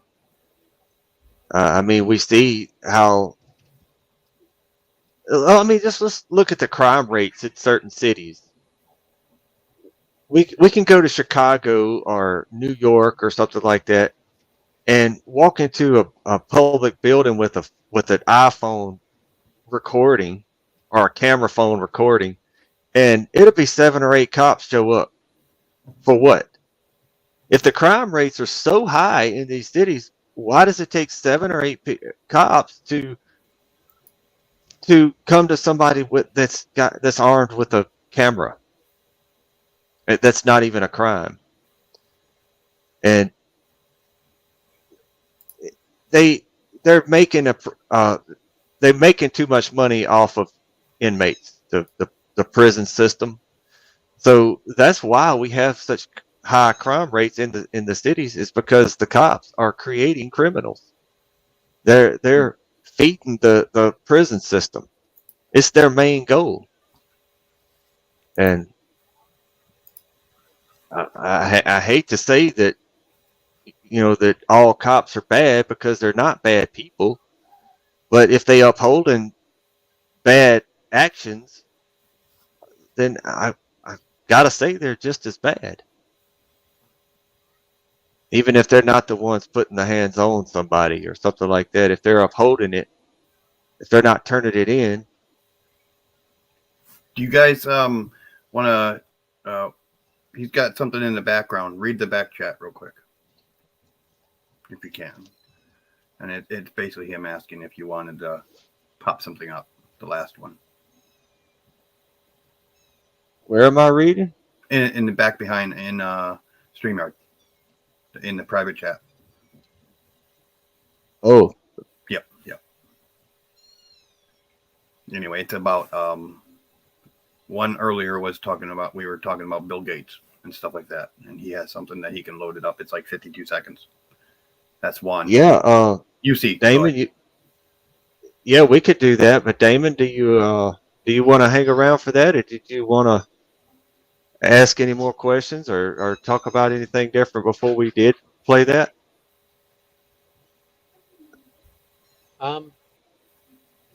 I mean, we see how. I mean, let's look at the crime rates in certain cities. We can go to Chicago or New York or something like that, and walk into a public building with an iPhone recording or a camera phone recording, and it'll be 7 or 8 cops show up. For what? If the crime rates are so high in these cities, why does it take 7 or 8 cops to come to somebody that's armed with a camera? That's not even a crime, and they're making they're making too much money off of inmates, the prison system. So that's why we have such high crime rates in the cities, is because the cops are creating criminals. They're feeding the prison system. It's their main goal. And I hate to say that, that all cops are bad, because they're not bad people. But if they upholding bad actions, then I gotta say they're just as bad. Even if they're not the ones putting the hands on somebody or something like that, if they're upholding it, if they're not turning it in. Do you guys want to? He's got something in the background. Read the back chat real quick, if you can. And it's basically him asking if you wanted to pop something up. The last one. Where am I reading? In the back behind in StreamYard, in the private chat. Oh, Yep. Anyway, it's about one earlier we were talking about Bill Gates and stuff like that, and he has something that he can load it up. It's like 52 seconds. That's one. yeah. You see, Damon, yeah, we could do that. But Damon, do you want to hang around for that, or did you want to ask any more questions or talk about anything different before we did play that?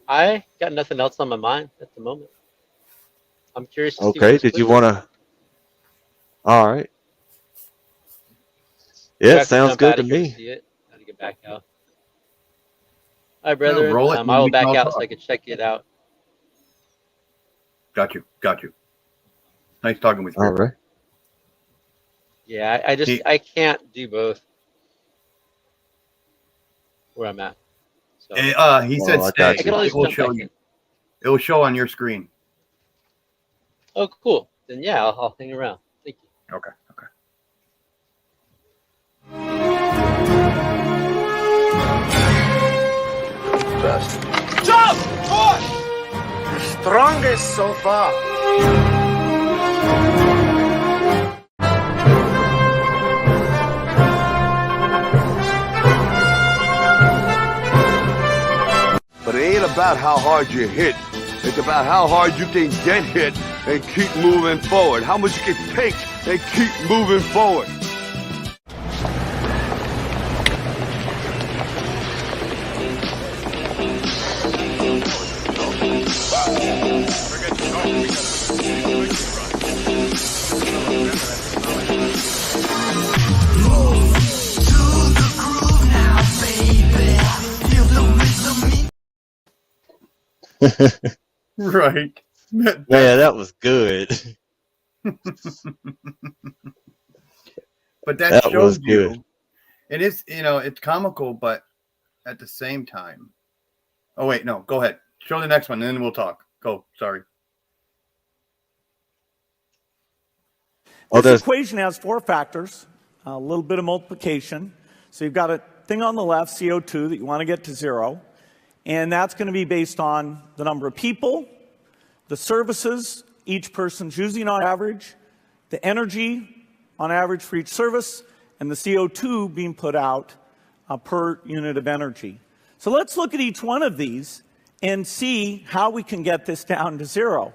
I got nothing else on my mind at the moment. I'm curious to see what Okay. this Did you quiz want is. to? All right. I Yeah, have to sounds jump good out to of here to me. see it. Gotta get back out. All right, brother. roll it and I will we can back all out talk. so I can check it out. got you. Nice talking with you. All right. Yeah, He- I can't do both where I'm at. So He said Well, I stay. got I you. can always It will jump show back you. in. It will show on your screen. Oh, cool. Then yeah, I'll hang around. Thank you. Okay. Jump! Push! Strongest so far. But it ain't about how hard you hit. It's about how hard you can get hit and keep moving forward. How much you can take and keep moving forward. Right. Man, that was good. But that, That shows was you. good. It is, it's comical, but at the same time. Oh wait, no. Go ahead. Show the next one, and then we'll talk. Go. Sorry. Oh, This there's equation has four factors, a little bit of multiplication. So you've got a thing on the left, CO2, that you want to get to zero. And that's going to be based on the number of people, the services each person's using on average, the energy on average for each service, and the CO2 being put out per unit of energy. So let's look at each one of these and see how we can get this down to zero.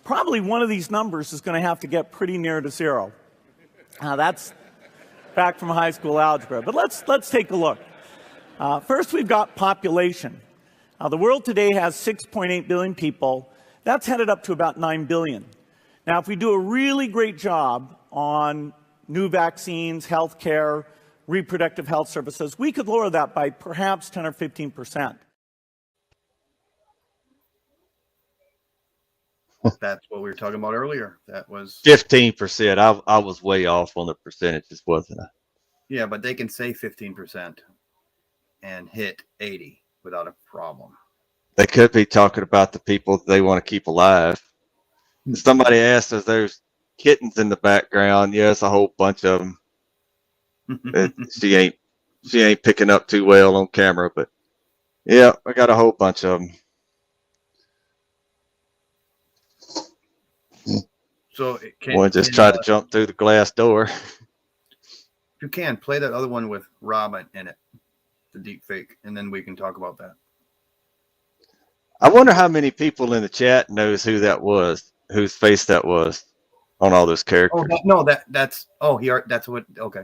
Probably one of these numbers is going to have to get pretty near to zero. That's back from high school algebra. But let's take a look. First, we've got population. The world today has 6.8 billion people. That's headed up to about 9 billion. Now, if we do a really great job on new vaccines, health care, reproductive health services, we could lower that by perhaps 10 or 15%. That's what we were talking about earlier. That was 15%. I was way off on the percentages, wasn't I? yeah, but they can say 15% and hit 80 without a problem. They could be talking about the people they want to keep alive. Somebody asked us, there's kittens in the background. Yes, a whole bunch of them. She ain't picking up too well on camera, but yeah, I got a whole bunch of them. So it One just tried to jump through the glass door. if you can play that other one with Robin in it, the deep fake, and then we can talk about that. I wonder how many people in the chat knows who that was, whose face that was on all those characters. That's that's what. Okay.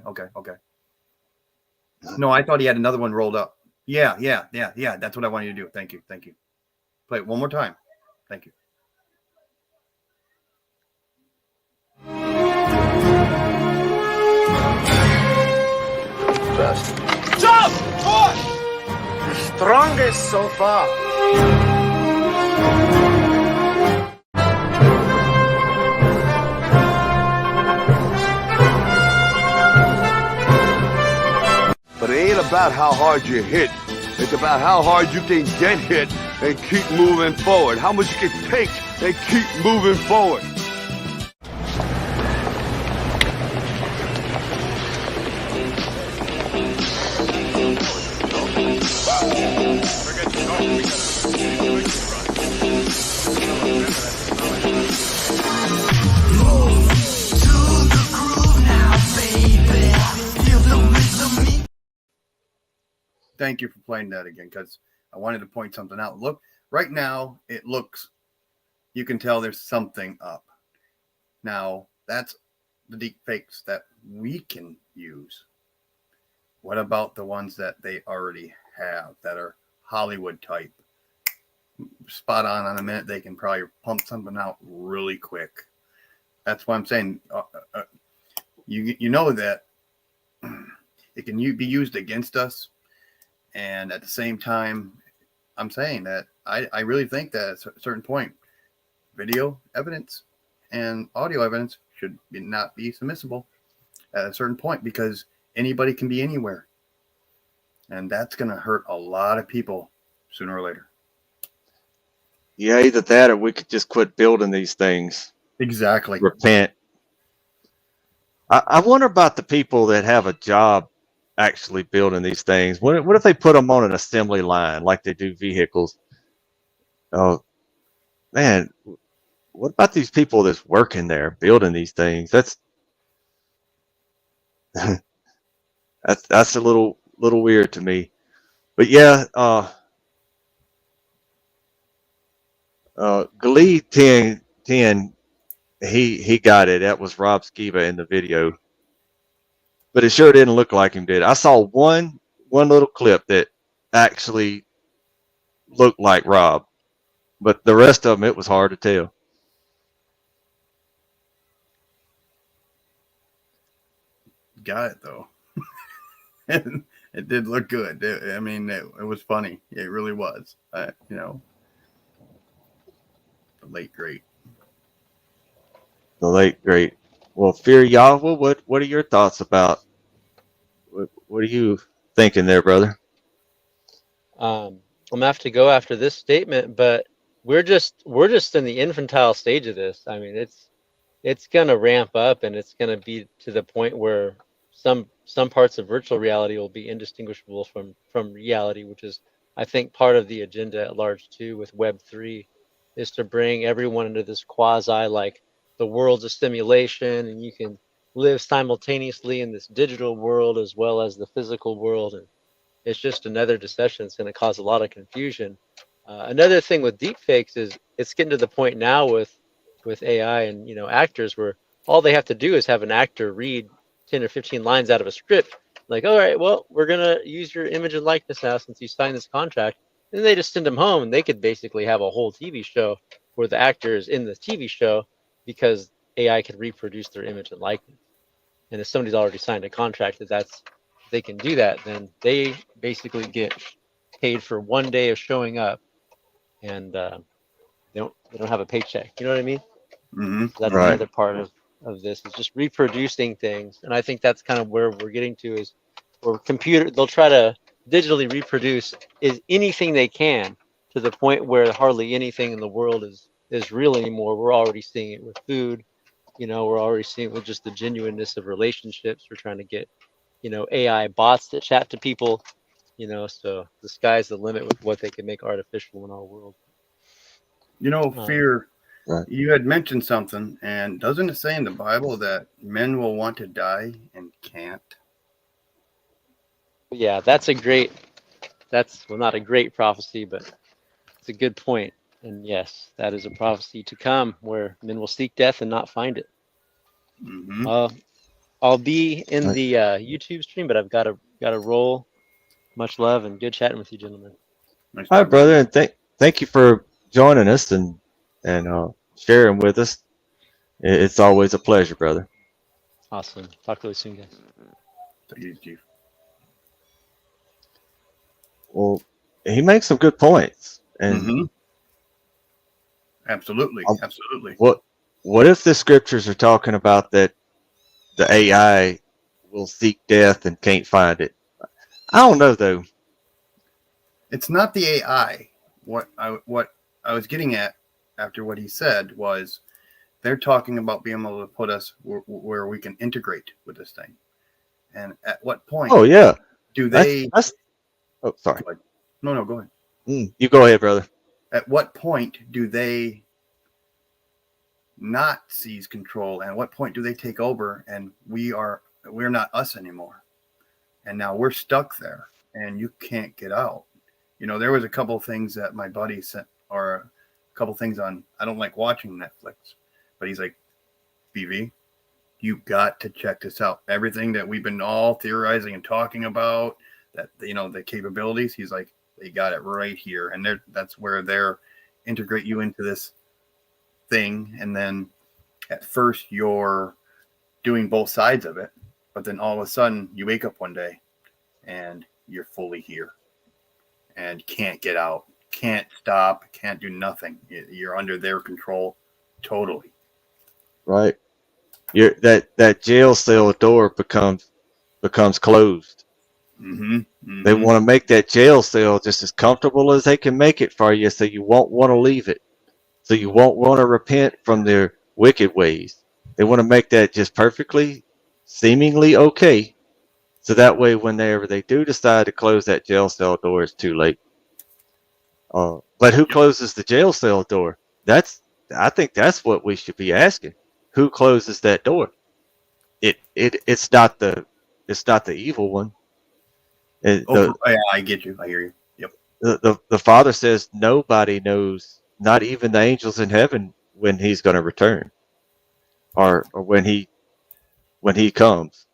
No, I thought he had another one rolled up. Yeah. That's what I wanted you to do. Thank you. Play it one more time. Thank you. Jump! Push! Strongest so far. But it ain't about how hard you hit. It's about how hard you can get hit and keep moving forward. How much you can take and keep moving forward. thank you for playing that again, because I wanted to point something out. Look, right now it looks, you can tell there's something up. Now that's the deep fakes that we can use. What about the ones that they already have that are Hollywood type? Spot on a minute, they can probably pump something out really quick. That's why I'm saying you know that it can be used against us, and at the same time, I'm saying that I really think that at a certain point, video evidence and audio evidence should not be submissible at a certain point, because anybody can be anywhere, and that's going to hurt a lot of people sooner or later. Yeah, either that or we could just quit building these things. Exactly. Repent. I wonder about the people that have a job actually building these things. What if they put them on an assembly line like they do vehicles? Oh, man. What about these people that's working there building these things? That's a little weird to me. But yeah, Glee 10, he got it. That was Rob Skiba in the video. But it sure didn't look like him, did it? I saw one little clip that actually looked like Rob. But the rest of them, it was hard to tell. Got it though. It did look good. It was funny. It really was. The late great. The late great. Well, Fear Yahweh, what are your thoughts about? What are you thinking there, brother? I'm gonna have to go after this statement, but we're just in the infantile stage of this. I mean, it's gonna ramp up, and it's gonna be to the point where some parts of virtual reality will be indistinguishable from reality, which is, I think, part of the agenda at large too with Web3, is to bring everyone into this quasi, like, the world's a simulation and you can live simultaneously in this digital world as well as the physical world. And it's just another deception. It's going to cause a lot of confusion. Another thing with deepfakes is it's getting to the point now with AI and actors, where all they have to do is have an actor read 10 or 15 lines out of a script, like, all right, well, we're gonna use your image and likeness now since you signed this contract, and they just send them home, and they could basically have a whole TV show where the actor is in the TV show because AI can reproduce their image and likeness. And if somebody's already signed a contract that they can do that, then they basically get paid for one day of showing up, and they don't have a paycheck. You know what I mean? Mm-hmm. That's Right. another part of this, is just reproducing things. And I think that's kind of where we're getting to, is where they'll try to digitally reproduce anything they can, to the point where hardly anything in the world is real anymore. We're already seeing it with food. We're already seeing it with just the genuineness of relationships. We're trying to get, AI bots that chat to people, so the sky's the limit with what they can make artificial in our world. Fear. Right. You had mentioned something, and doesn't it say in the Bible that men will want to die and can't? Yeah, not a great prophecy, but it's a good point. And yes, that is a prophecy to come, where men will seek death and not find it. Mm-hmm. I'll be in the YouTube stream, but I've got to roll. Much love and good chatting with you, gentlemen. Nice Hi, talking brother, and thank you for joining us and sharing with us. It's always a pleasure, brother. Awesome. Talk to you soon, guys. to you, Chief. Well, he makes some good points. And Mm-hmm. Absolutely. Absolutely. what if the scriptures are talking about that the AI will seek death and can't find it? I don't know, though. It's not the AI. What I was getting at after what he said was, they're talking about being able to put us where we can integrate with this thing. And at what point? Oh, yeah. Do they? Oh, sorry. No, go ahead. You go ahead, brother. At what point do they not seize control? And at what point do they take over and we're not us anymore? And now we're stuck there. and you can't get out. You know, there was a couple of things that my buddy sent, or a couple things on. I don't like watching Netflix, but he's like, BV, you got to check this out. Everything that we've been all theorizing and talking about, that, you know, the capabilities. He's like, they got it right here, and that's where they're integrate you into this thing, and then at first you're doing both sides of it, but then all of a sudden you wake up one day and you're fully here and can't get out, can't stop, can't do nothing. You're under their control totally. Right. That jail cell door becomes closed. Mm-hmm. They want to make that jail cell just as comfortable as they can make it for you, so you won't want to leave it. So you won't want to repent from their wicked ways. They want to make that just perfectly, seemingly okay. So that way, whenever they do decide to close that jail cell door, it's too late. But who closes the jail cell door? I think that's what we should be asking. Who closes that door? It's not the evil one. Yeah, I get you. I hear you. Yep. The Father says nobody knows, not even the angels in heaven, when he's going to return, or when he comes.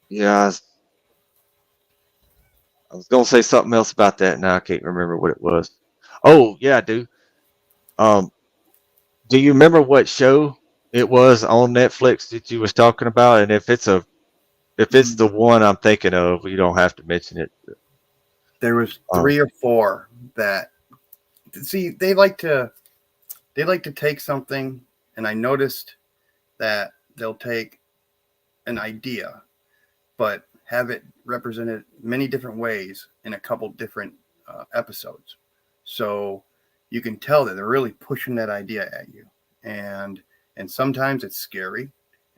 Yeah, I was going to say something else about that. Now I can't remember what it was. Oh yeah, I do. Do you remember what show it was on Netflix that you was talking about? And if it's the one I'm thinking of, you don't have to mention it. There was 3 or 4 that, see, they like to take something, and I noticed that they'll take an idea, but have it represented many different ways in a couple different episodes. So you can tell that they're really pushing that idea at you. And sometimes it's scary.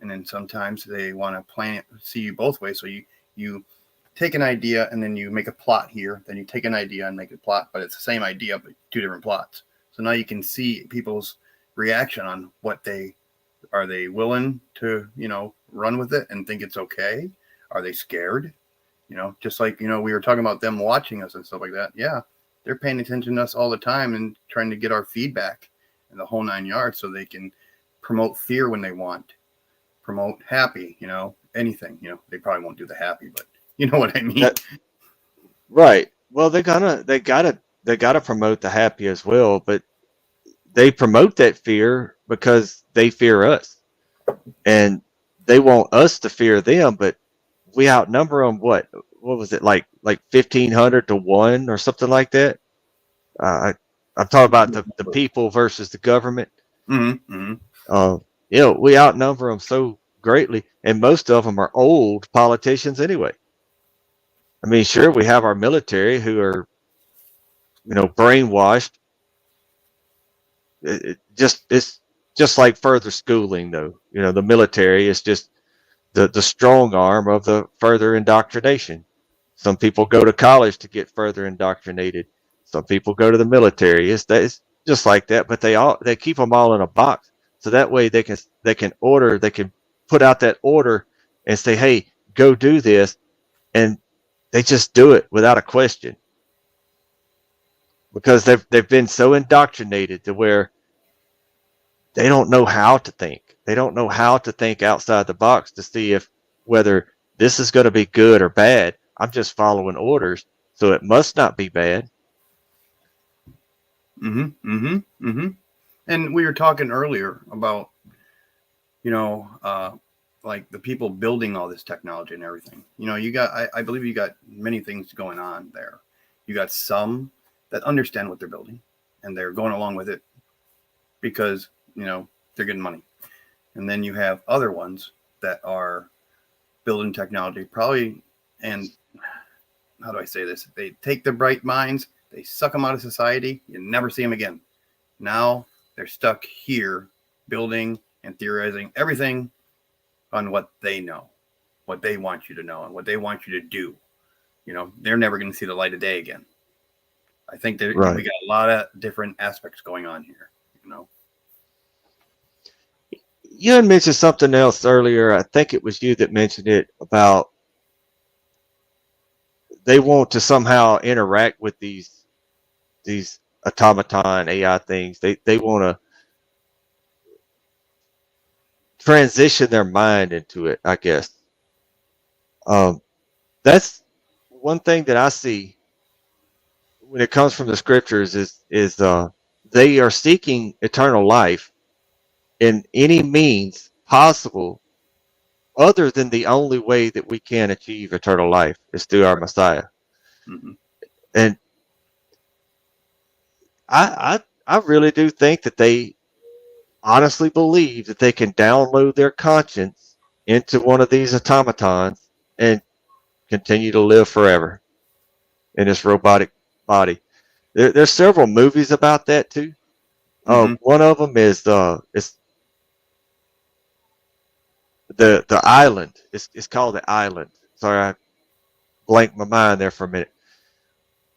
And then sometimes they want to see you both ways. So you take an idea and then you make a plot here. Then you take an idea and make a plot, but it's the same idea, but 2 different plots. So now you can see people's reaction on are they willing to, run with it and think it's okay? Are they scared? Just like, we were talking about them watching us and stuff like that. Yeah. They're paying attention to us all the time and trying to get our feedback and the whole 9 yards, so they can promote fear when they want, promote happy, anything. They probably won't do the happy, but you know what I mean? Right. Well, they gotta promote the happy as well, but they promote that fear because they fear us, and they want us to fear them. But we outnumber them. What was it, like 1,500 to 1 or something like that? I'm talking about the people versus the government. Mm-hmm. Mm-hmm. We outnumber them so greatly, and most of them are old politicians anyway. I mean, sure, we have our military who are, brainwashed. It's just like further schooling, though. The military is just the strong arm of the further indoctrination. Some people go to college to get further indoctrinated. Some people go to the military. It's just like that, but they keep them all in a box, so that way they can put out that order and say, "Hey, go do this," and they just do it without a question, because they've been so indoctrinated to where they don't know how to think. They don't know how to think outside the box to see whether this is going to be good or bad. I'm just following orders, so it must not be bad. Mm-hmm. Mm-hmm. Mm-hmm. And we were talking earlier about, like the people building all this technology and everything. I believe you got many things going on there. You got some that understand what they're building and they're going along with it because, they're getting money. And then you have other ones that are building technology probably, and how do I say this? They take the bright minds, they suck them out of society. You never see them again. Now they're stuck here building and theorizing everything on what they know, what they want you to know, and what they want you to do. They're never going to see the light of day again. I think that Right. We got a lot of different aspects going on here. you had mentioned something else earlier. I think it was you that mentioned it about they want to somehow interact with these automaton AI things. They want to transition their mind into it, I guess. That's one thing that I see when it comes from the scriptures is they are seeking eternal life in any means possible other than the only way that we can achieve eternal life is through our Messiah. Mm-hmm. And I really do think that they honestly believe that they can download their conscience into one of these automatons and continue to live forever in this robotic body. There's several movies about that too. One of them is it's the Island. It's called The Island. Sorry, I blanked my mind there for a minute.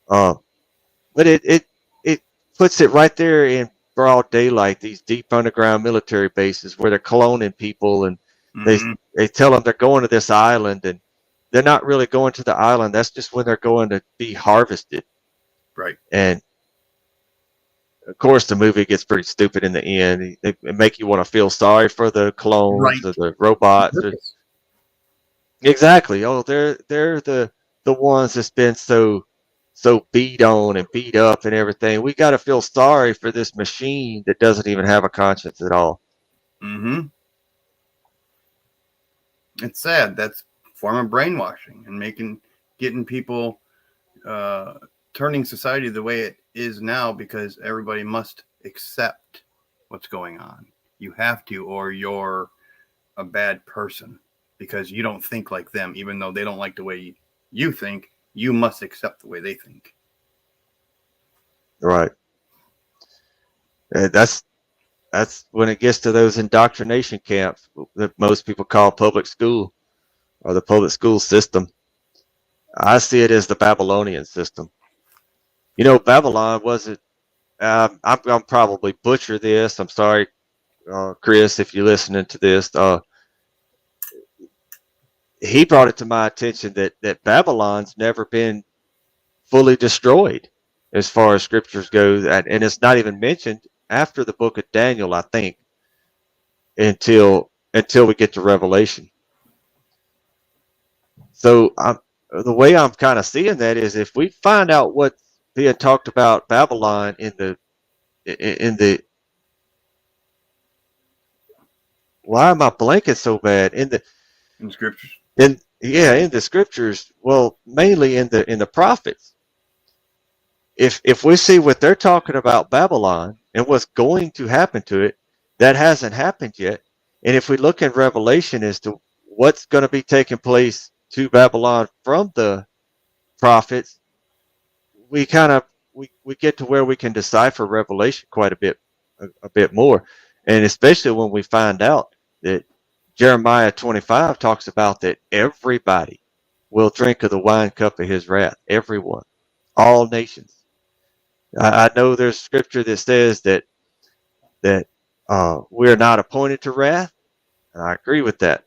But it puts it right there in broad daylight. These deep underground military bases where they're cloning people, and they tell them they're going to this island, and they're not really going to the island. That's just when they're going to be harvested. Right. And of course, the movie gets pretty stupid in the end. They make you want to feel sorry for the clones Right. or the robots. Exactly. Oh, they're the ones that's been so beat on and beat up and everything. We got to feel sorry for this machine that doesn't even have a conscience at all. Mm-hmm. It's sad. That's a form of brainwashing and getting people turning society the way it is now because everybody must accept what's going on. You have to, or you're a bad person because you don't think like them, even though they don't like the way you think. You must accept the way they think. Right. That's when it gets to those indoctrination camps that most people call public school or the public school system. I see it as the Babylonian system. You know, Babylon wasn't. I'm gonna probably butcher this. I'm sorry, Chris, if you're listening to this. He brought it to my attention that Babylon's never been fully destroyed as far as scriptures go, and it's not even mentioned after the book of Daniel, I think, until we get to Revelation. So the way I'm kind of seeing that is if we find out what's being talked about Babylon in the why am I blanking so bad in the scriptures? In the scriptures. Well, mainly in the prophets. If we see what they're talking about Babylon and what's going to happen to it, that hasn't happened yet. And if we look in Revelation as to what's going to be taking place to Babylon from the prophets, we kind of we get to where we can decipher Revelation quite a bit more. And especially when we find out that Jeremiah 25 talks about that everybody will drink of the wine cup of his wrath. Everyone, all nations. I know there's scripture that says that we're not appointed to wrath, and I agree with that.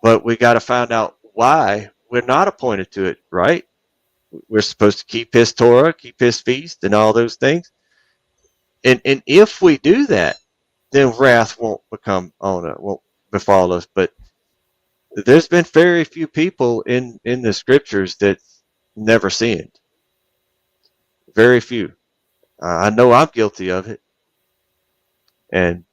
But we got to find out why we're not appointed to it, right? We're supposed to keep his Torah, keep his feast, and all those things. And if we do that, then wrath won't befall us. But there's been very few people in the scriptures that's never sinned. Very few. I know I'm guilty of it, and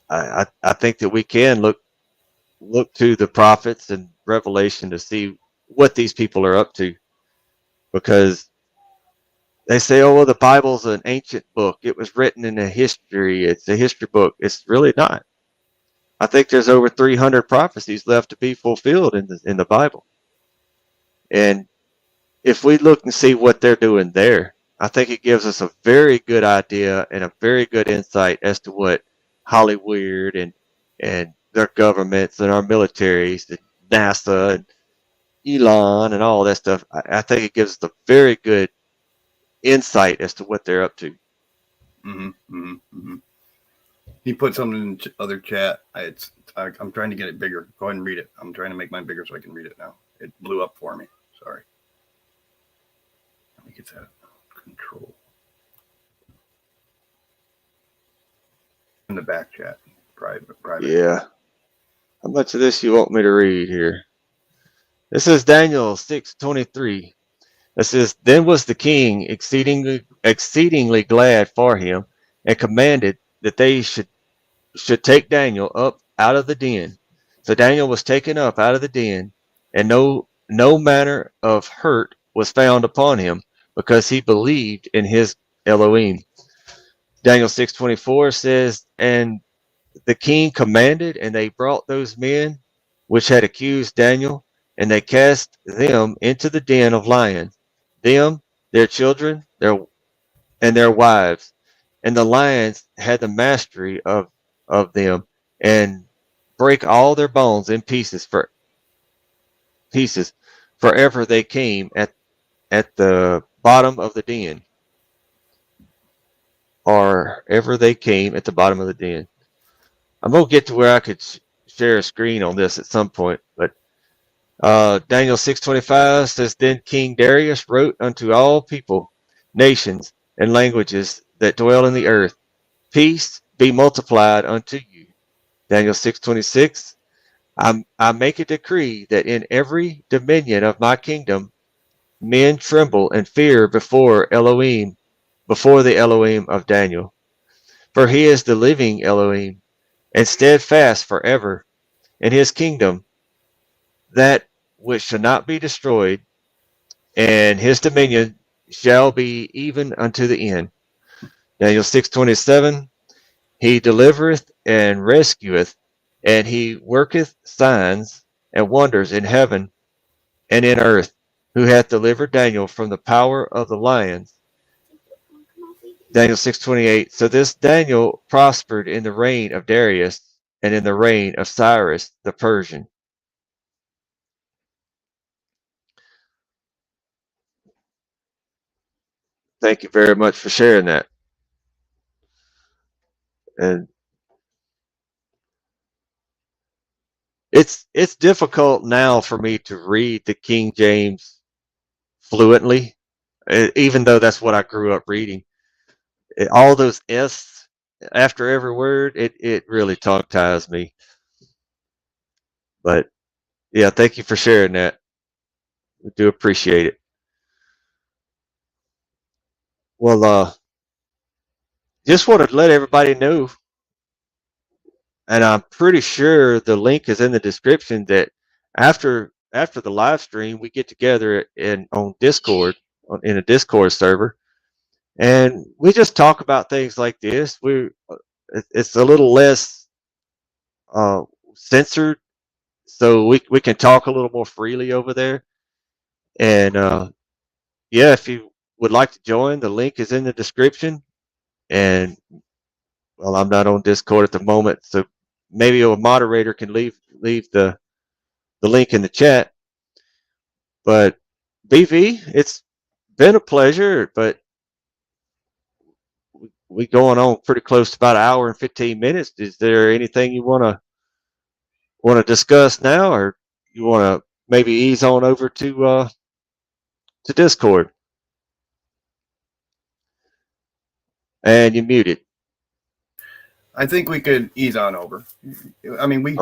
I think that we can look to the prophets and Revelation to see what these people are up to, because they say, oh, well, the Bible's an ancient book. It was written in a history. It's a history book. It's really not. I think there's over 300 prophecies left to be fulfilled in the Bible. And if we look and see what they're doing there, I think it gives us a very good idea and a very good insight as to what Hollywood and their governments and our militaries, and NASA and Elon and all that stuff. I think it gives us a very good insight as to what they're up to. Mm-hmm, mm-hmm, mm-hmm. He put something in the other chat. I'm trying to get it bigger. Go ahead and read it. I'm trying to make mine bigger so I can read it now. It blew up for me. Sorry. Let me get that control. In the back chat. Private. Yeah. How much of this you want me to read here? This is Daniel 6:23. It says, Then was the king exceedingly glad for him, and commanded that they should take Daniel up out of the den. So Daniel was taken up out of the den, and no manner of hurt was found upon him, because he believed in his Elohim. Daniel 6:24 says, And the king commanded, and they brought those men which had accused Daniel, and they cast them into the den of lions, them, their children, their wives, and the lions had the mastery of them, and break all their bones in pieces forever they came at the bottom of the den, or ever they came at the bottom of the den. I'm gonna get to where I could share a screen on this at some point, but Daniel 6:25 says, Then King Darius wrote unto all people, nations, and languages that dwell in the earth, Peace be multiplied unto you. Daniel 6:26, I make a decree that in every dominion of my kingdom men tremble and fear before the Elohim of Daniel. For he is the living Elohim, and steadfast forever, in his kingdom, that which shall not be destroyed, and his dominion shall be even unto the end. Daniel 6:27, He delivereth and rescueth, and he worketh signs and wonders in heaven and in earth, who hath delivered Daniel from the power of the lions. Daniel 6:28, So this Daniel prospered in the reign of Darius and in the reign of Cyrus the Persian. Thank you very much for sharing that. And it's difficult now for me to read the King James fluently, even though that's what I grew up reading. All those S after every word, it really tongue ties me. But yeah, thank you for sharing that. We do appreciate it. Well, just wanted to let everybody know, and I'm pretty sure the link is in the description, that after the live stream, we get together on Discord, in a Discord server, and we just talk about things like this. It's a little less censored, so we can talk a little more freely over there. And yeah, if you would like to join, the link is in the description. And well, I'm not on Discord at the moment, so maybe a moderator can leave the link in the chat. But BV, it's been a pleasure, but we going on pretty close to about an hour and 15 minutes. Is there anything you want to discuss now, or you want to maybe ease on over to Discord? And you're muted. I think we could ease on over. I mean, we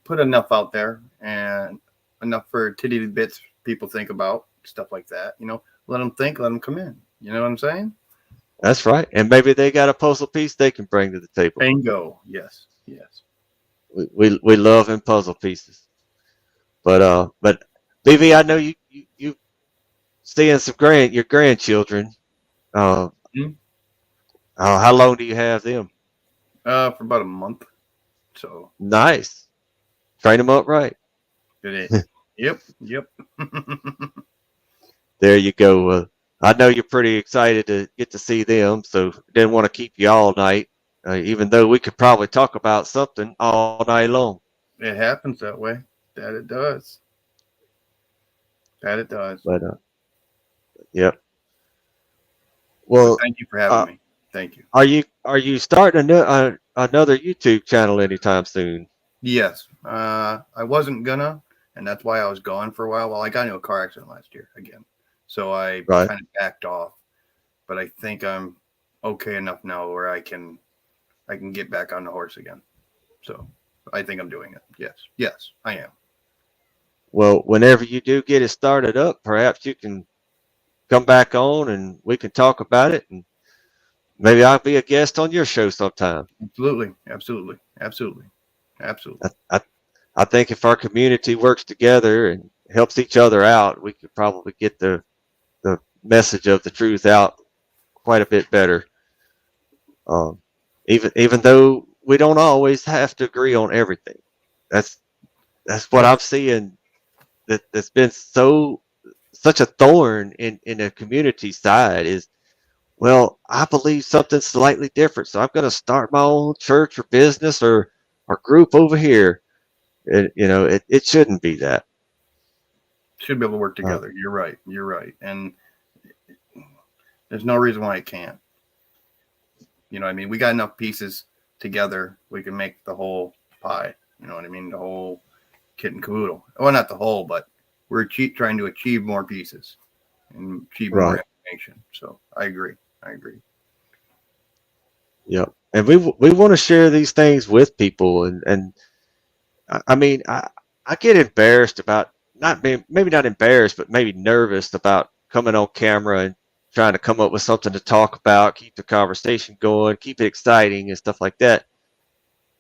put enough out there, and enough for titty bits people think about, stuff like that. Let them think, let them come in. You know what I'm saying? That's right. And maybe they got a puzzle piece they can bring to the table. Bingo. Yes. We love them puzzle pieces. But BV, I know you seeing your grandchildren. How long do you have them? For about a month. So nice. Train them up right. Good. Yep. There you go. I know you're pretty excited to get to see them, so didn't want to keep you all night, even though we could probably talk about something all night long. It happens that way. That it does. But yep. Well, thank you for having me. Thank you. Are you starting another YouTube channel anytime soon? Yes. I wasn't gonna, and that's why I was gone for a while. Well, I got into a car accident last year again, so I Right. kind of backed off. But I think I'm okay enough now where I can get back on the horse again. So I think I'm doing it. Yes, I am. Well, whenever you do get it started up, perhaps you can come back on and we can talk about it, and maybe I'll be a guest on your show sometime. Absolutely. I think if our community works together and helps each other out, we could probably get the message of the truth out quite a bit better. Even though we don't always have to agree on everything. That's what I'm seeing that's been such a thorn in the community side is, well, I believe something slightly different, so I'm going to start my own church or business or group over here. And, it shouldn't be that. Should be able to work together. You're right. And there's no reason why it can't. You know what I mean? We got enough pieces together. We can make the whole pie. You know what I mean? The whole kit and caboodle. Well, not the whole, but we're trying to achieve more pieces and achieve more information. So I agree. Yep. And we want to share these things with people. And I mean, I get embarrassed about maybe not embarrassed, but maybe nervous about coming on camera and trying to come up with something to talk about, keep the conversation going, keep it exciting and stuff like that.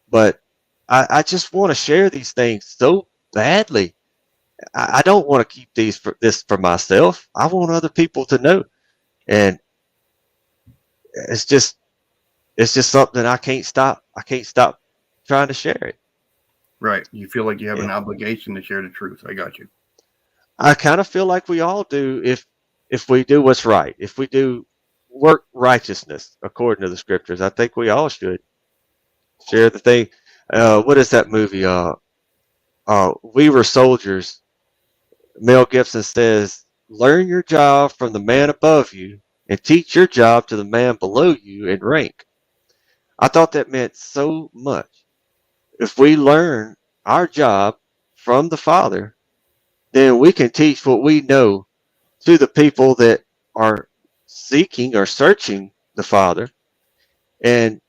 But I just want to share these things so badly. I don't want to keep this for myself. I want other people to know. And it's just something I can't stop trying to share it. Right. You feel like you have an obligation to share the truth. I got you. I kind of feel like we all do if we do what's right. If we do work righteousness according to the scriptures, I think we all should share the thing. What is that movie? We Were Soldiers. Mel Gibson says, "Learn your job from the man above you and teach your job to the man below you in rank." I thought that meant so much. If we learn our job from the Father, then we can teach what we know to the people that are seeking or searching the Father, and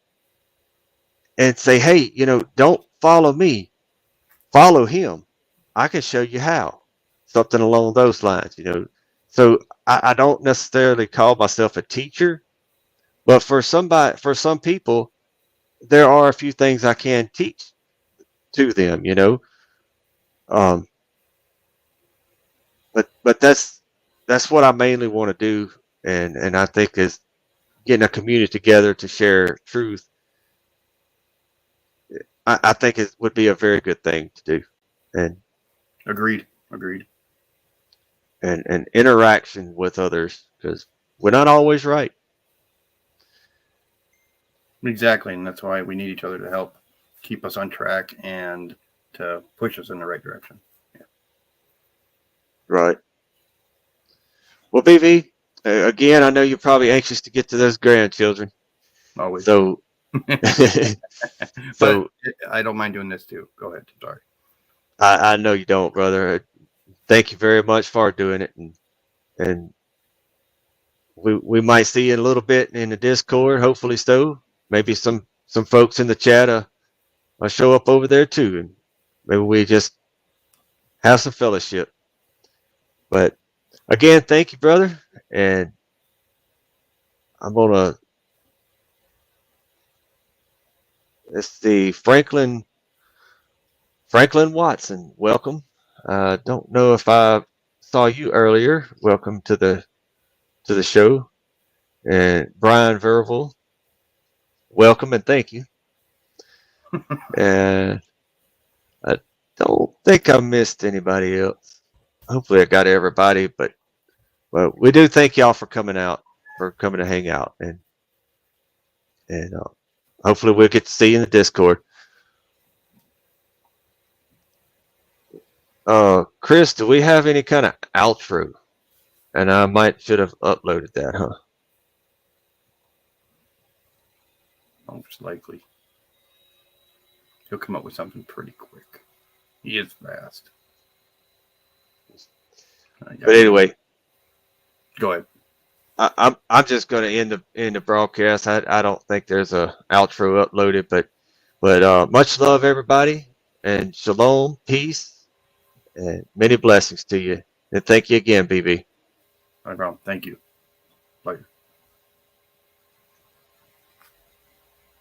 say, hey, don't follow me, follow him. I can show you how. Something along those lines, So I don't necessarily call myself a teacher, but for some people, there are a few things I can teach to them, But that's what I mainly want to do, and I think is getting a community together to share truth. I think it would be a very good thing to do, and Agreed. And interaction with others, because we're not always right. Exactly. And that's why we need each other to help keep us on track and to push us in the right direction. Yeah. Right. Well, BV, again, I know you're probably anxious to get to those grandchildren. Always. So, but I don't mind doing this too. Go ahead. Sorry. I know you don't, brother. Thank you very much for doing it, and we might see you in a little bit in the Discord. Hopefully, so maybe some folks in the chat will show up over there too, and maybe we just have some fellowship. But again, thank you, brother, and I'm gonna let's see, Franklin Watson, welcome. Don't know if I saw you earlier. Welcome to the show. And Brian Verville, welcome and thank you. And I don't think I missed anybody else. Hopefully I got everybody, but we do thank y'all for coming to hang out, and hopefully we'll get to see you in the Discord. Chris, do we have any kind of outro? And I should have uploaded that, huh? most likely. He'll come up with something pretty quick. He is fast. Yeah. But anyway, Go ahead. I'm just going to end the broadcast. I don't think there's a outro uploaded, but much love, everybody, and shalom, peace, and many blessings to you. And thank you again, BB. No problem. Thank you. Later.